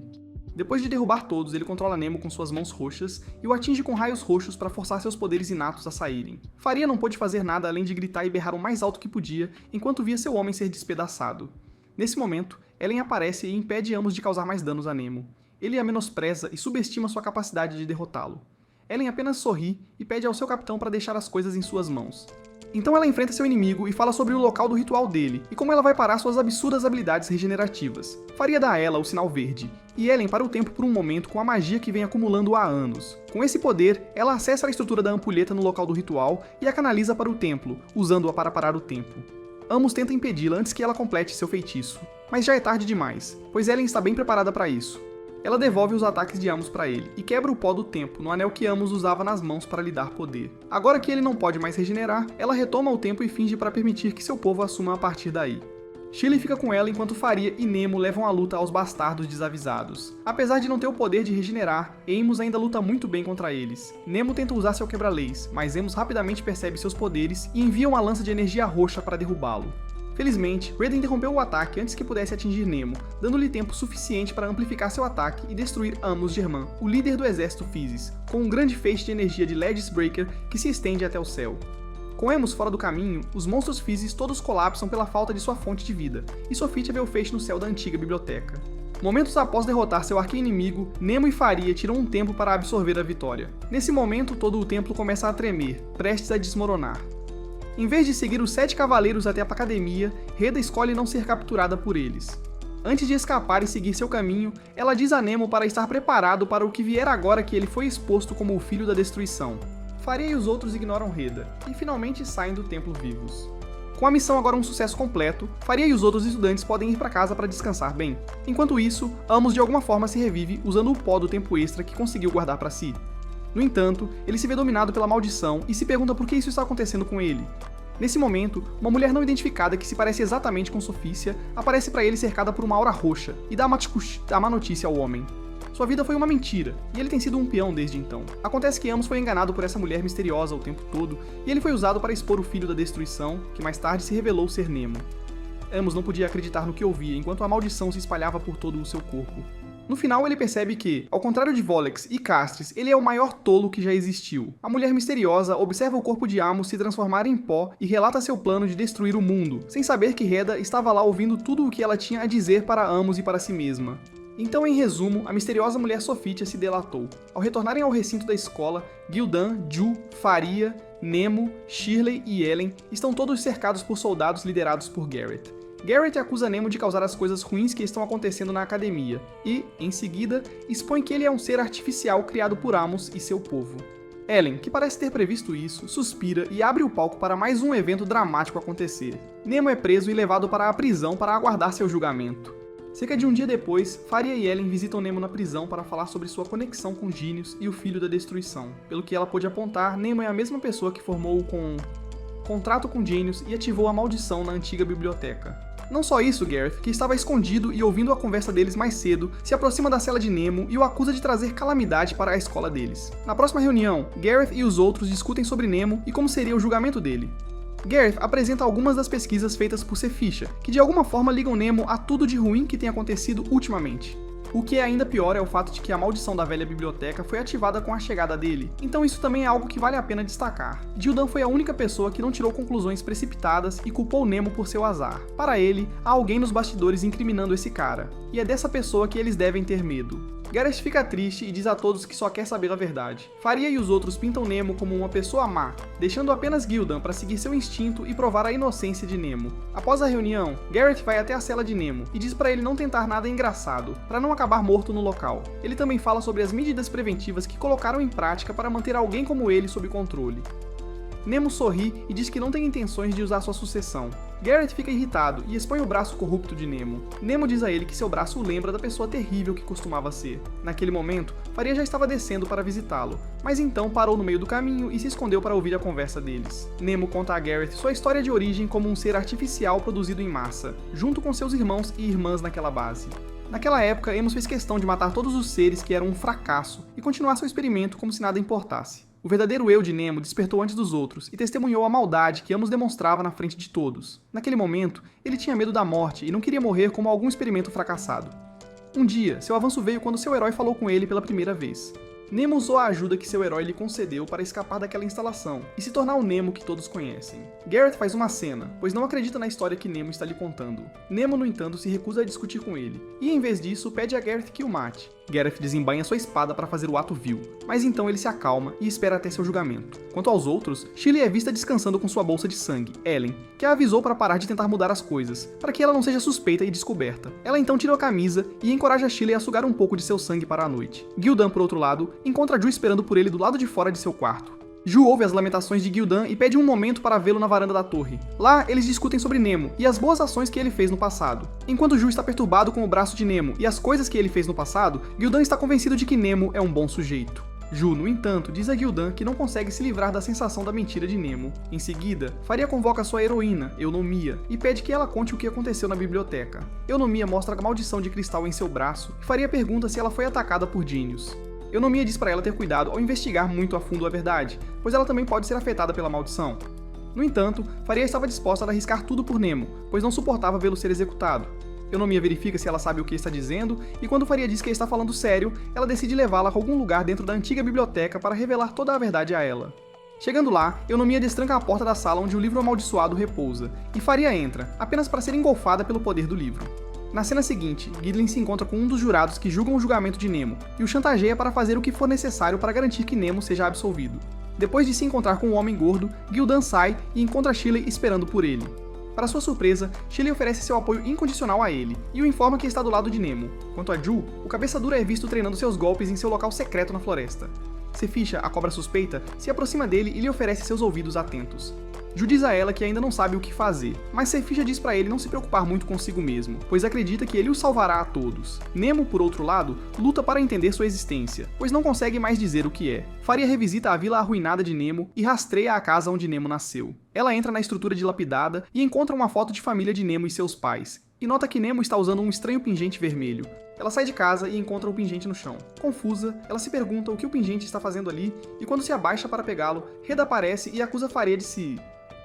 Depois de derrubar todos, ele controla Nemo com suas mãos roxas e o atinge com raios roxos para forçar seus poderes inatos a saírem. Faria não pôde fazer nada além de gritar e berrar o mais alto que podia, enquanto via seu homem ser despedaçado. Nesse momento, Ellen aparece e impede Amos de causar mais danos a Nemo. Ele a menospreza e subestima sua capacidade de derrotá-lo. Ellen apenas sorri e pede ao seu capitão para deixar as coisas em suas mãos. Então ela enfrenta seu inimigo e fala sobre o local do ritual dele, e como ela vai parar suas absurdas habilidades regenerativas. Faria dá a ela o sinal verde, e Ellen para o tempo por um momento com a magia que vem acumulando há anos. Com esse poder, ela acessa a estrutura da ampulheta no local do ritual e a canaliza para o templo, usando-a para parar o tempo. Amos tenta impedi-la antes que ela complete seu feitiço, mas já é tarde demais, pois Ellen está bem preparada para isso. Ela devolve os ataques de Amos para ele e quebra o pó do tempo no anel que Amos usava nas mãos para lhe dar poder. Agora que ele não pode mais regenerar, ela retoma o tempo e finge para permitir que seu povo assuma a partir daí. Shirley fica com ela enquanto Faria e Nemo levam a luta aos bastardos desavisados. Apesar de não ter o poder de regenerar, Amos ainda luta muito bem contra eles. Nemo tenta usar seu quebra-leis, mas Amos rapidamente percebe seus poderes e envia uma lança de energia roxa para derrubá-lo. Felizmente, Reda interrompeu o ataque antes que pudesse atingir Nemo, dando-lhe tempo suficiente para amplificar seu ataque e destruir Amos Germain, o líder do exército Physis, com um grande feixe de energia de Ledges Breaker que se estende até o céu. Com Amos fora do caminho, os monstros Physis todos colapsam pela falta de sua fonte de vida, e Sophia vê o feixe no céu da antiga biblioteca. Momentos após derrotar seu arqui-inimigo, Nemo e Faria tiram um tempo para absorver a vitória. Nesse momento, todo o templo começa a tremer, prestes a desmoronar. Em vez de seguir os 7 cavaleiros até a academia, Reda escolhe não ser capturada por eles. Antes de escapar e seguir seu caminho, ela diz a Nemo para estar preparado para o que vier agora que ele foi exposto como o filho da destruição. Faria e os outros ignoram Reda, e finalmente saem do templo vivos. Com a missão agora um sucesso completo, Faria e os outros estudantes podem ir para casa para descansar bem. Enquanto isso, Amos de alguma forma se revive usando o pó do tempo extra que conseguiu guardar para si. No entanto, ele se vê dominado pela maldição e se pergunta por que isso está acontecendo com ele. Nesse momento, uma mulher não identificada que se parece exatamente com Sophia aparece para ele cercada por uma aura roxa e dá má notícia ao homem. Sua vida foi uma mentira, e ele tem sido um peão desde então. Acontece que Amos foi enganado por essa mulher misteriosa o tempo todo, e ele foi usado para expor o filho da destruição, que mais tarde se revelou ser Nemo. Amos não podia acreditar no que ouvia, enquanto a maldição se espalhava por todo o seu corpo. No final, ele percebe que, ao contrário de Volex e Castris, ele é o maior tolo que já existiu. A mulher misteriosa observa o corpo de Amos se transformar em pó e relata seu plano de destruir o mundo, sem saber que Reda estava lá ouvindo tudo o que ela tinha a dizer para Amos e para si mesma. Então, em resumo, a misteriosa mulher Sophia se delatou. Ao retornarem ao recinto da escola, Gildan, Ju, Faria, Nemo, Shirley e Ellen estão todos cercados por soldados liderados por Garrett. Garrett acusa Nemo de causar as coisas ruins que estão acontecendo na academia e, em seguida, expõe que ele é um ser artificial criado por Amos e seu povo. Ellen, que parece ter previsto isso, suspira e abre o palco para mais um evento dramático acontecer. Nemo é preso e levado para a prisão para aguardar seu julgamento. Cerca de um dia depois, Faria e Ellen visitam Nemo na prisão para falar sobre sua conexão com Genius e o Filho da Destruição. Pelo que ela pôde apontar, Nemo é a mesma pessoa que formou com contrato com Genius e ativou a maldição na antiga biblioteca. Não só isso, Gareth, que estava escondido e ouvindo a conversa deles mais cedo, se aproxima da cela de Nemo e o acusa de trazer calamidade para a escola deles. Na próxima reunião, Gareth e os outros discutem sobre Nemo e como seria o julgamento dele. Gareth apresenta algumas das pesquisas feitas por Sophia, que de alguma forma ligam Nemo a tudo de ruim que tem acontecido ultimamente. O que é ainda pior é o fato de que a maldição da velha biblioteca foi ativada com a chegada dele, então isso também é algo que vale a pena destacar. Gildan foi a única pessoa que não tirou conclusões precipitadas e culpou Nemo por seu azar. Para ele, há alguém nos bastidores incriminando esse cara, e é dessa pessoa que eles devem ter medo. Gareth fica triste e diz a todos que só quer saber a verdade. Faria e os outros pintam Nemo como uma pessoa má, deixando apenas Gildan para seguir seu instinto e provar a inocência de Nemo. Após a reunião, Gareth vai até a cela de Nemo e diz para ele não tentar nada engraçado, para não acabar morto no local. Ele também fala sobre as medidas preventivas que colocaram em prática para manter alguém como ele sob controle. Nemo sorri e diz que não tem intenções de usar sua sucessão. Gareth fica irritado e expõe o braço corrupto de Nemo. Nemo diz a ele que seu braço o lembra da pessoa terrível que costumava ser. Naquele momento, Faria já estava descendo para visitá-lo, mas então parou no meio do caminho e se escondeu para ouvir a conversa deles. Nemo conta a Gareth sua história de origem como um ser artificial produzido em massa, junto com seus irmãos e irmãs naquela base. Naquela época, Amos fez questão de matar todos os seres que eram um fracasso e continuar seu experimento como se nada importasse. O verdadeiro eu de Nemo despertou antes dos outros e testemunhou a maldade que Amos demonstrava na frente de todos. Naquele momento, ele tinha medo da morte e não queria morrer como algum experimento fracassado. Um dia, seu avanço veio quando seu herói falou com ele pela primeira vez. Nemo usou a ajuda que seu herói lhe concedeu para escapar daquela instalação e se tornar o Nemo que todos conhecem. Gareth faz uma cena, pois não acredita na história que Nemo está lhe contando. Nemo, no entanto, se recusa a discutir com ele, e em vez disso, pede a Gareth que o mate. Gareth desembainha sua espada para fazer o ato vil, mas então ele se acalma e espera até seu julgamento. Quanto aos outros, Shirley é vista descansando com sua bolsa de sangue, Ellen, que a avisou para parar de tentar mudar as coisas, para que ela não seja suspeita e descoberta. Ela então tira a camisa e encoraja Shirley a sugar um pouco de seu sangue para a noite. Gildan, por outro lado, encontra Ju esperando por ele do lado de fora de seu quarto. Ju ouve as lamentações de Gildan e pede um momento para vê-lo na varanda da torre. Lá, eles discutem sobre Nemo e as boas ações que ele fez no passado. Enquanto Ju está perturbado com o braço de Nemo e as coisas que ele fez no passado, Gildan está convencido de que Nemo é um bom sujeito. Ju, no entanto, diz a Gildan que não consegue se livrar da sensação da mentira de Nemo. Em seguida, Faria convoca sua heroína, Eunomia, e pede que ela conte o que aconteceu na biblioteca. Eunomia mostra a maldição de cristal em seu braço, e Faria pergunta se ela foi atacada por gênios. Eunomia diz para ela ter cuidado ao investigar muito a fundo a verdade, pois ela também pode ser afetada pela maldição. No entanto, Faria estava disposta a arriscar tudo por Nemo, pois não suportava vê-lo ser executado. Eunomia verifica se ela sabe o que está dizendo, e quando Faria diz que está falando sério, ela decide levá-la a algum lugar dentro da antiga biblioteca para revelar toda a verdade a ela. Chegando lá, Eunomia destranca a porta da sala onde o livro amaldiçoado repousa, e Faria entra, apenas para ser engolfada pelo poder do livro. Na cena seguinte, Gidlin se encontra com um dos jurados que julgam o julgamento de Nemo, e o chantageia para fazer o que for necessário para garantir que Nemo seja absolvido. Depois de se encontrar com o Homem Gordo, Gildan sai e encontra Shirley esperando por ele. Para sua surpresa, Shirley oferece seu apoio incondicional a ele, e o informa que está do lado de Nemo. Quanto a Ju, o cabeça dura é visto treinando seus golpes em seu local secreto na floresta. Ceficha, a cobra suspeita, se aproxima dele e lhe oferece seus ouvidos atentos. Ju diz a ela que ainda não sabe o que fazer, mas Ceficha diz para ele não se preocupar muito consigo mesmo, pois acredita que ele o salvará a todos. Nemo, por outro lado, luta para entender sua existência, pois não consegue mais dizer o que é. Faria revisita a vila arruinada de Nemo e rastreia a casa onde Nemo nasceu. Ela entra na estrutura dilapidada e encontra uma foto de família de Nemo e seus pais, e nota que Nemo está usando um estranho pingente vermelho. Ela sai de casa e encontra o pingente no chão. Confusa, ela se pergunta o que o pingente está fazendo ali, e quando se abaixa para pegá-lo, Reda aparece e acusa Faria de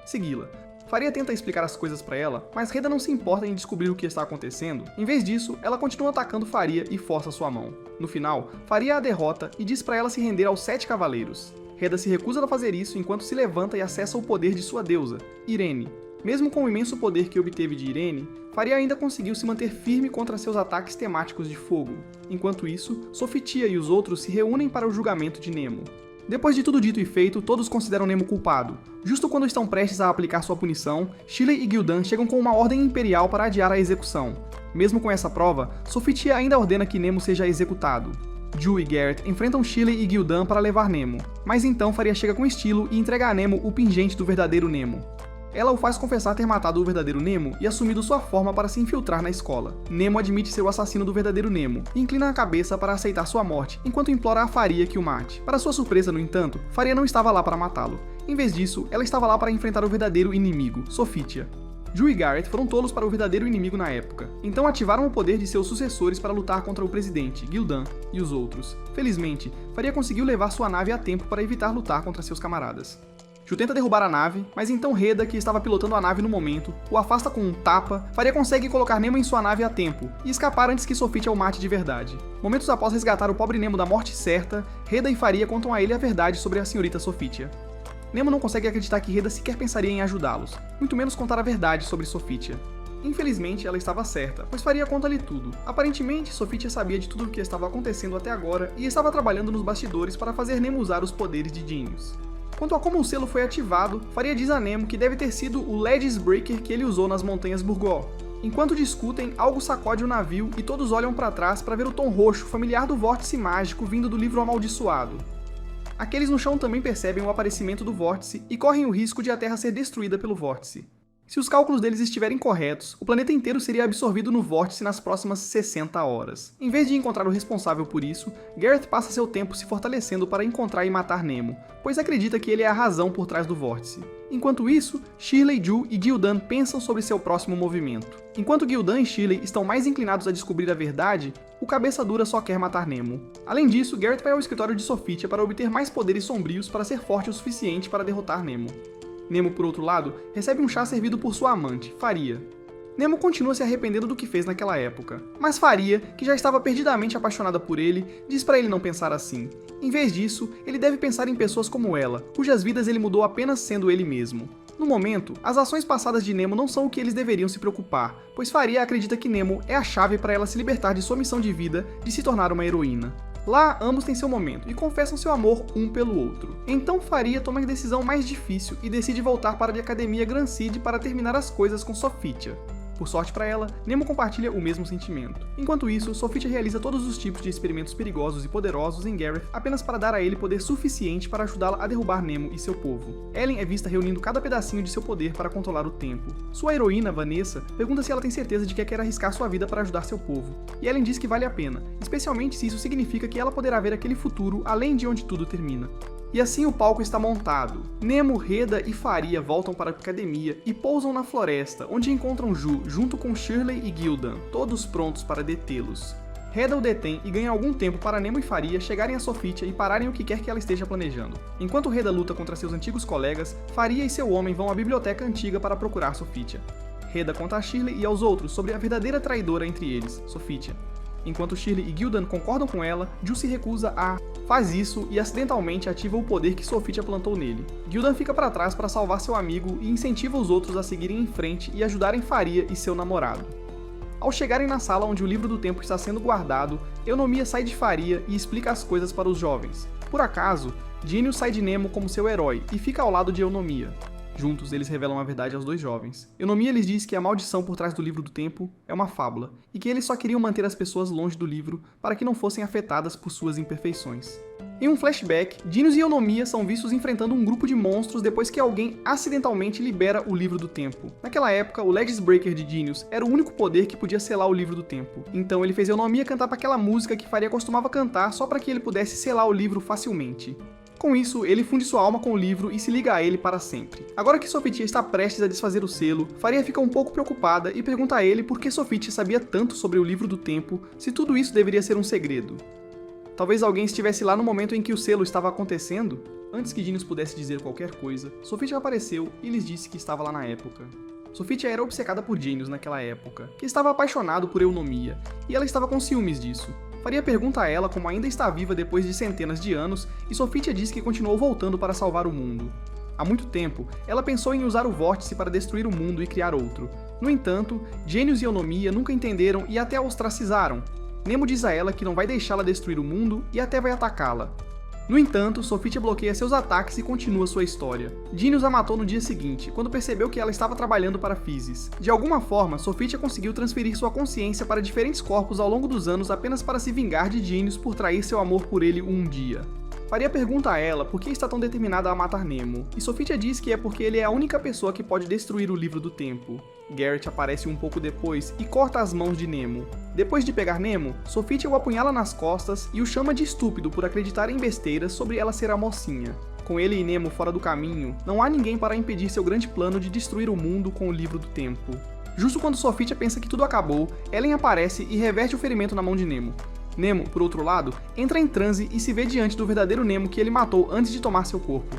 segui-la. Faria tenta explicar as coisas para ela, mas Reda não se importa em descobrir o que está acontecendo. Em vez disso, ela continua atacando Faria e força sua mão. No final, Faria a derrota e diz para ela se render aos 7 cavaleiros. Reda se recusa a fazer isso enquanto se levanta e acessa o poder de sua deusa, Irene. Mesmo com o imenso poder que obteve de Irene, Faria ainda conseguiu se manter firme contra seus ataques temáticos de fogo. Enquanto isso, Sofitia e os outros se reúnem para o julgamento de Nemo. Depois de tudo dito e feito, todos consideram Nemo culpado. Justo quando estão prestes a aplicar sua punição, Shirley e Gildan chegam com uma ordem imperial para adiar a execução. Mesmo com essa prova, Sofitia ainda ordena que Nemo seja executado. Ju e Garrett enfrentam Shirley e Gildan para levar Nemo, mas então Faria chega com estilo e entrega a Nemo o pingente do verdadeiro Nemo. Ela o faz confessar ter matado o verdadeiro Nemo e assumido sua forma para se infiltrar na escola. Nemo admite ser o assassino do verdadeiro Nemo e inclina a cabeça para aceitar sua morte, enquanto implora a Faria que o mate. Para sua surpresa, no entanto, Faria não estava lá para matá-lo. Em vez disso, ela estava lá para enfrentar o verdadeiro inimigo, Sofitia. Ju e Garrett foram tolos para o verdadeiro inimigo na época, então ativaram o poder de seus sucessores para lutar contra o presidente, Gildan, e os outros. Felizmente, Faria conseguiu levar sua nave a tempo para evitar lutar contra seus camaradas. Ju tenta derrubar a nave, mas então Reda, que estava pilotando a nave no momento, o afasta com um tapa. Faria consegue colocar Nemo em sua nave a tempo e escapar antes que Sofitia o mate de verdade. Momentos após resgatar o pobre Nemo da morte certa, Reda e Faria contam a ele a verdade sobre a senhorita Sofitia. Nemo não consegue acreditar que Reda sequer pensaria em ajudá-los, muito menos contar a verdade sobre Sofitia. Infelizmente, ela estava certa, pois Faria conta-lhe tudo. Aparentemente, Sofitia sabia de tudo o que estava acontecendo até agora e estava trabalhando nos bastidores para fazer Nemo usar os poderes de gênios. Quanto a como o selo foi ativado, Faria diz a Nemo que deve ter sido o Ledges Breaker que ele usou nas montanhas Burgol. Enquanto discutem, algo sacode o navio e todos olham para trás para ver o tom roxo familiar do vórtice mágico vindo do livro amaldiçoado. Aqueles no chão também percebem o aparecimento do vórtice e correm o risco de a Terra ser destruída pelo vórtice. Se os cálculos deles estiverem corretos, o planeta inteiro seria absorvido no vórtice nas próximas 60 horas. Em vez de encontrar o responsável por isso, Garrett passa seu tempo se fortalecendo para encontrar e matar Nemo, pois acredita que ele é a razão por trás do vórtice. Enquanto isso, Shirley, Ju e Gildan pensam sobre seu próximo movimento. Enquanto Gildan e Shirley estão mais inclinados a descobrir a verdade, o cabeça dura só quer matar Nemo. Além disso, Garrett vai ao escritório de Sofitia para obter mais poderes sombrios para ser forte o suficiente para derrotar Nemo. Nemo, por outro lado, recebe um chá servido por sua amante, Faria. Nemo continua se arrependendo do que fez naquela época, mas Faria, que já estava perdidamente apaixonada por ele, diz para ele não pensar assim. Em vez disso, ele deve pensar em pessoas como ela, cujas vidas ele mudou apenas sendo ele mesmo. No momento, as ações passadas de Nemo não são o que eles deveriam se preocupar, pois Faria acredita que Nemo é a chave para ela se libertar de sua missão de vida de se tornar uma heroína. Lá, ambos têm seu momento e confessam seu amor um pelo outro. Então Faria toma a decisão mais difícil e decide voltar para a Academia Grand Seed para terminar as coisas com Sofitia. Por sorte para ela, Nemo compartilha o mesmo sentimento. Enquanto isso, Sophitia realiza todos os tipos de experimentos perigosos e poderosos em Gareth apenas para dar a ele poder suficiente para ajudá-la a derrubar Nemo e seu povo. Ellen é vista reunindo cada pedacinho de seu poder para controlar o tempo. Sua heroína, Vanessa, pergunta se ela tem certeza de que quer arriscar sua vida para ajudar seu povo. E Ellen diz que vale a pena, especialmente se isso significa que ela poderá ver aquele futuro além de onde tudo termina. E assim o palco está montado. Nemo, Reda e Faria voltam para a academia e pousam na floresta, onde encontram Ju, junto com Shirley e Gildan, todos prontos para detê-los. Reda o detém e ganha algum tempo para Nemo e Faria chegarem a Sophitia e pararem o que quer que ela esteja planejando. Enquanto Reda luta contra seus antigos colegas, Faria e seu homem vão à biblioteca antiga para procurar Sophitia. Reda conta a Shirley e aos outros sobre a verdadeira traidora entre eles, Sophitia. Enquanto Shirley e Gildan concordam com ela, Ju se recusa faz isso e acidentalmente ativa o poder que Sophitia plantou nele. Gildan fica para trás para salvar seu amigo e incentiva os outros a seguirem em frente e ajudarem Faria e seu namorado. Ao chegarem na sala onde o livro do tempo está sendo guardado, Eunomia sai de Faria e explica as coisas para os jovens. Por acaso, Genius sai de Nemo como seu herói e fica ao lado de Eunomia. Juntos, eles revelam a verdade aos dois jovens. Eunomia lhes diz que a maldição por trás do livro do tempo é uma fábula, e que eles só queriam manter as pessoas longe do livro para que não fossem afetadas por suas imperfeições. Em um flashback, Genius e Eunomia são vistos enfrentando um grupo de monstros depois que alguém acidentalmente libera o livro do tempo. Naquela época, o Legis Breaker de Genius era o único poder que podia selar o livro do tempo. Então ele fez Eunomia cantar para aquela música que Faria costumava cantar só para que ele pudesse selar o livro facilmente. Com isso, ele funde sua alma com o livro e se liga a ele para sempre. Agora que Sophitia está prestes a desfazer o selo, Faria fica um pouco preocupada e pergunta a ele por que Sophitia sabia tanto sobre o livro do tempo, se tudo isso deveria ser um segredo. Talvez alguém estivesse lá no momento em que o selo estava acontecendo? Antes que Genius pudesse dizer qualquer coisa, Sophitia apareceu e lhes disse que estava lá na época. Sophitia era obcecada por Genius naquela época, que estava apaixonado por Eunomia, e ela estava com ciúmes disso. Faria pergunta a ela como ainda está viva depois de centenas de anos, e Sophitia diz que continuou voltando para salvar o mundo. Há muito tempo, ela pensou em usar o vórtice para destruir o mundo e criar outro. No entanto, Genius e Eunomia nunca entenderam e até a ostracizaram. Nemo diz a ela que não vai deixá-la destruir o mundo e até vai atacá-la. No entanto, Sophitia bloqueia seus ataques e continua sua história. Genius a matou no dia seguinte, quando percebeu que ela estava trabalhando para Physis. De alguma forma, Sophitia conseguiu transferir sua consciência para diferentes corpos ao longo dos anos apenas para se vingar de Genius por trair seu amor por ele um dia. Faria pergunta a ela por que está tão determinada a matar Nemo, e Sophitia diz que é porque ele é a única pessoa que pode destruir o livro do tempo. Garrett aparece um pouco depois e corta as mãos de Nemo. Depois de pegar Nemo, Sophitia o apunhala nas costas e o chama de estúpido por acreditar em besteiras sobre ela ser a mocinha. Com ele e Nemo fora do caminho, não há ninguém para impedir seu grande plano de destruir o mundo com o livro do tempo. Justo quando Sophitia pensa que tudo acabou, Ellen aparece e reverte o ferimento na mão de Nemo. Nemo, por outro lado, entra em transe e se vê diante do verdadeiro Nemo que ele matou antes de tomar seu corpo.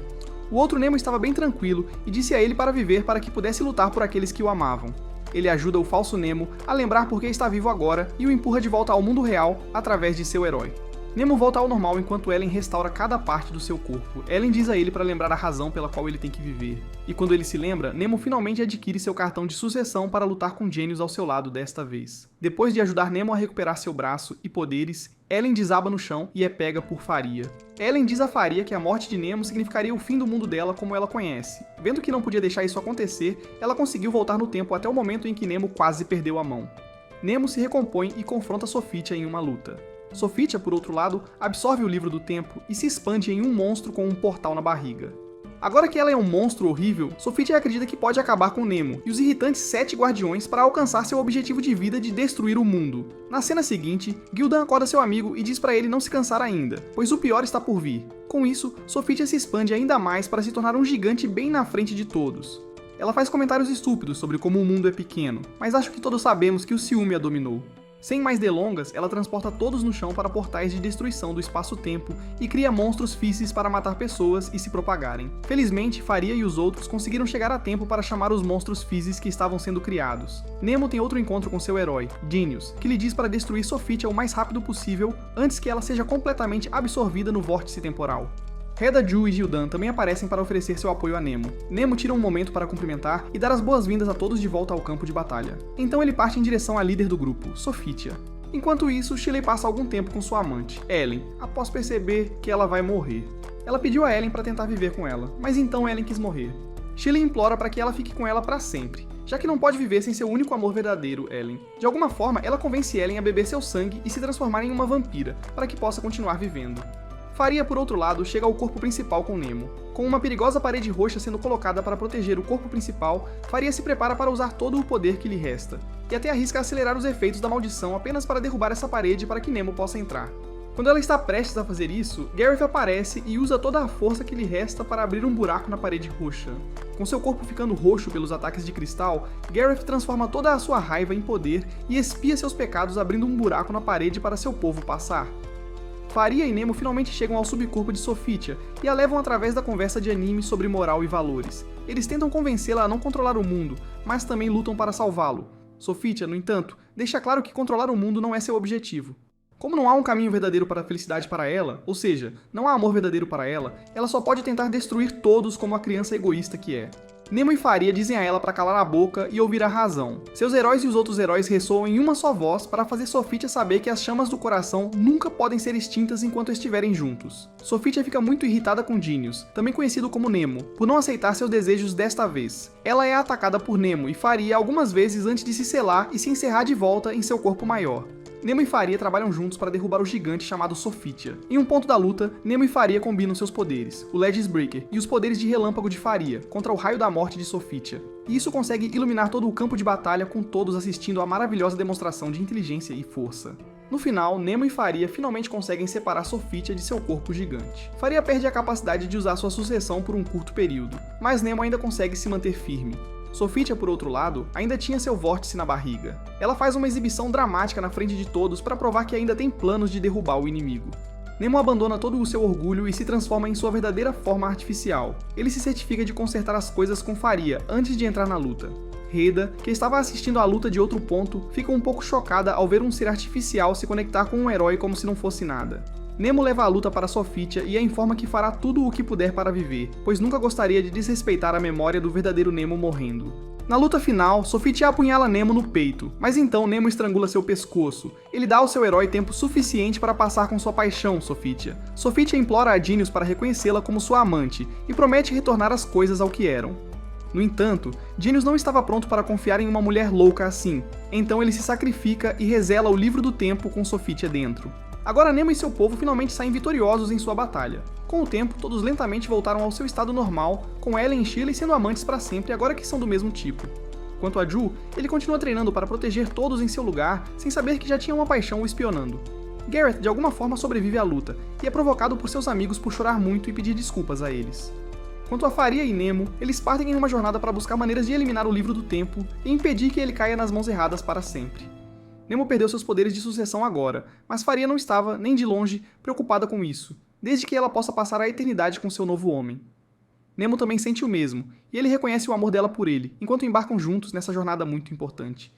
O outro Nemo estava bem tranquilo e disse a ele para viver para que pudesse lutar por aqueles que o amavam. Ele ajuda o falso Nemo a lembrar por que está vivo agora e o empurra de volta ao mundo real através de seu herói. Nemo volta ao normal enquanto Ellen restaura cada parte do seu corpo. Ellen diz a ele para lembrar a razão pela qual ele tem que viver. E quando ele se lembra, Nemo finalmente adquire seu cartão de sucessão para lutar com Genius ao seu lado desta vez. Depois de ajudar Nemo a recuperar seu braço e poderes, Ellen desaba no chão e é pega por Faria. Ellen diz a Faria que a morte de Nemo significaria o fim do mundo dela como ela conhece. Vendo que não podia deixar isso acontecer, ela conseguiu voltar no tempo até o momento em que Nemo quase perdeu a mão. Nemo se recompõe e confronta Sophitia em uma luta. Sophitia, por outro lado, absorve o livro do tempo e se expande em um monstro com um portal na barriga. Agora que ela é um monstro horrível, Sophitia acredita que pode acabar com Nemo e os irritantes 7 guardiões para alcançar seu objetivo de vida de destruir o mundo. Na cena seguinte, Gildan acorda seu amigo e diz para ele não se cansar ainda, pois o pior está por vir. Com isso, Sophitia se expande ainda mais para se tornar um gigante bem na frente de todos. Ela faz comentários estúpidos sobre como o mundo é pequeno, mas acho que todos sabemos que o ciúme a dominou. Sem mais delongas, ela transporta todos no chão para portais de destruição do espaço-tempo e cria monstros físseis para matar pessoas e se propagarem. Felizmente, Faria e os outros conseguiram chegar a tempo para chamar os monstros físseis que estavam sendo criados. Nemo tem outro encontro com seu herói, Genius, que lhe diz para destruir Sophitia o mais rápido possível antes que ela seja completamente absorvida no vórtice temporal. Reda, Ju e Gildan também aparecem para oferecer seu apoio a Nemo. Nemo tira um momento para cumprimentar e dar as boas-vindas a todos de volta ao campo de batalha. Então ele parte em direção à líder do grupo, Sophitia. Enquanto isso, Shirley passa algum tempo com sua amante, Ellen, após perceber que ela vai morrer. Ela pediu a Ellen para tentar viver com ela, mas então Ellen quis morrer. Shirley implora para que ela fique com ela para sempre. já que não pode viver sem seu único amor verdadeiro, Ellen. De alguma forma, ela convence Ellen a beber seu sangue e se transformar em uma vampira, para que possa continuar vivendo. Faria, por outro lado, chega ao corpo principal com Nemo. Com uma perigosa parede roxa sendo colocada para proteger o corpo principal, Faria se prepara para usar todo o poder que lhe resta, e até arrisca acelerar os efeitos da maldição apenas para derrubar essa parede para que Nemo possa entrar. Quando ela está prestes a fazer isso, Gareth aparece e usa toda a força que lhe resta para abrir um buraco na parede roxa. Com seu corpo ficando roxo pelos ataques de cristal, Gareth transforma toda a sua raiva em poder e expia seus pecados abrindo um buraco na parede para seu povo passar. Faria e Nemo finalmente chegam ao subcorpo de Sophitia e a levam através da conversa de anime sobre moral e valores. Eles tentam convencê-la a não controlar o mundo, mas também lutam para salvá-lo. Sophitia, no entanto, deixa claro que controlar o mundo não é seu objetivo. Como não há um caminho verdadeiro para a felicidade para ela, ou seja, não há amor verdadeiro para ela só pode tentar destruir todos como a criança egoísta que é. Nemo e Faria dizem a ela para calar a boca e ouvir a razão. Seus heróis e os outros heróis ressoam em uma só voz para fazer Sophitia saber que as chamas do coração nunca podem ser extintas enquanto estiverem juntos. Sophitia fica muito irritada com Genius, também conhecido como Nemo, por não aceitar seus desejos desta vez. Ela é atacada por Nemo e Faria algumas vezes antes de se selar e se encerrar de volta em seu corpo maior. Nemo e Faria trabalham juntos para derrubar o gigante chamado Sophitia. Em um ponto da luta, Nemo e Faria combinam seus poderes, o Legis Breaker e os poderes de relâmpago de Faria, contra o raio da morte de Sophitia. E isso consegue iluminar todo o campo de batalha com todos assistindo à maravilhosa demonstração de inteligência e força. No final, Nemo e Faria finalmente conseguem separar Sophitia de seu corpo gigante. Faria perde a capacidade de usar sua sucessão por um curto período, mas Nemo ainda consegue se manter firme. Sophitia, por outro lado, ainda tinha seu vórtice na barriga. Ela faz uma exibição dramática na frente de todos para provar que ainda tem planos de derrubar o inimigo. Nemo abandona todo o seu orgulho e se transforma em sua verdadeira forma artificial. Ele se certifica de consertar as coisas com Faria antes de entrar na luta. Reda, que estava assistindo à luta de outro ponto, fica um pouco chocada ao ver um ser artificial se conectar com um herói como se não fosse nada. Nemo leva a luta para Sophitia e a informa que fará tudo o que puder para viver, pois nunca gostaria de desrespeitar a memória do verdadeiro Nemo morrendo. Na luta final, Sophitia apunhala Nemo no peito, mas então Nemo estrangula seu pescoço. Ele dá ao seu herói tempo suficiente para passar com sua paixão, Sophitia. Sophitia implora a Genius para reconhecê-la como sua amante e promete retornar as coisas ao que eram. No entanto, Genius não estava pronto para confiar em uma mulher louca assim, então ele se sacrifica e rezela o livro do tempo com Sophitia dentro. Agora Nemo e seu povo finalmente saem vitoriosos em sua batalha. Com o tempo, todos lentamente voltaram ao seu estado normal, com Ellen e Shirley sendo amantes para sempre agora que são do mesmo tipo. Quanto a Ju, ele continua treinando para proteger todos em seu lugar, sem saber que já tinha uma paixão o espionando. Gareth de alguma forma sobrevive à luta, e é provocado por seus amigos por chorar muito e pedir desculpas a eles. Quanto a Faria e Nemo, eles partem em uma jornada para buscar maneiras de eliminar o livro do tempo e impedir que ele caia nas mãos erradas para sempre. Nemo perdeu seus poderes de sucessão agora, mas Faria não estava, nem de longe, preocupada com isso, desde que ela possa passar a eternidade com seu novo homem. Nemo também sente o mesmo, e ele reconhece o amor dela por ele, enquanto embarcam juntos nessa jornada muito importante.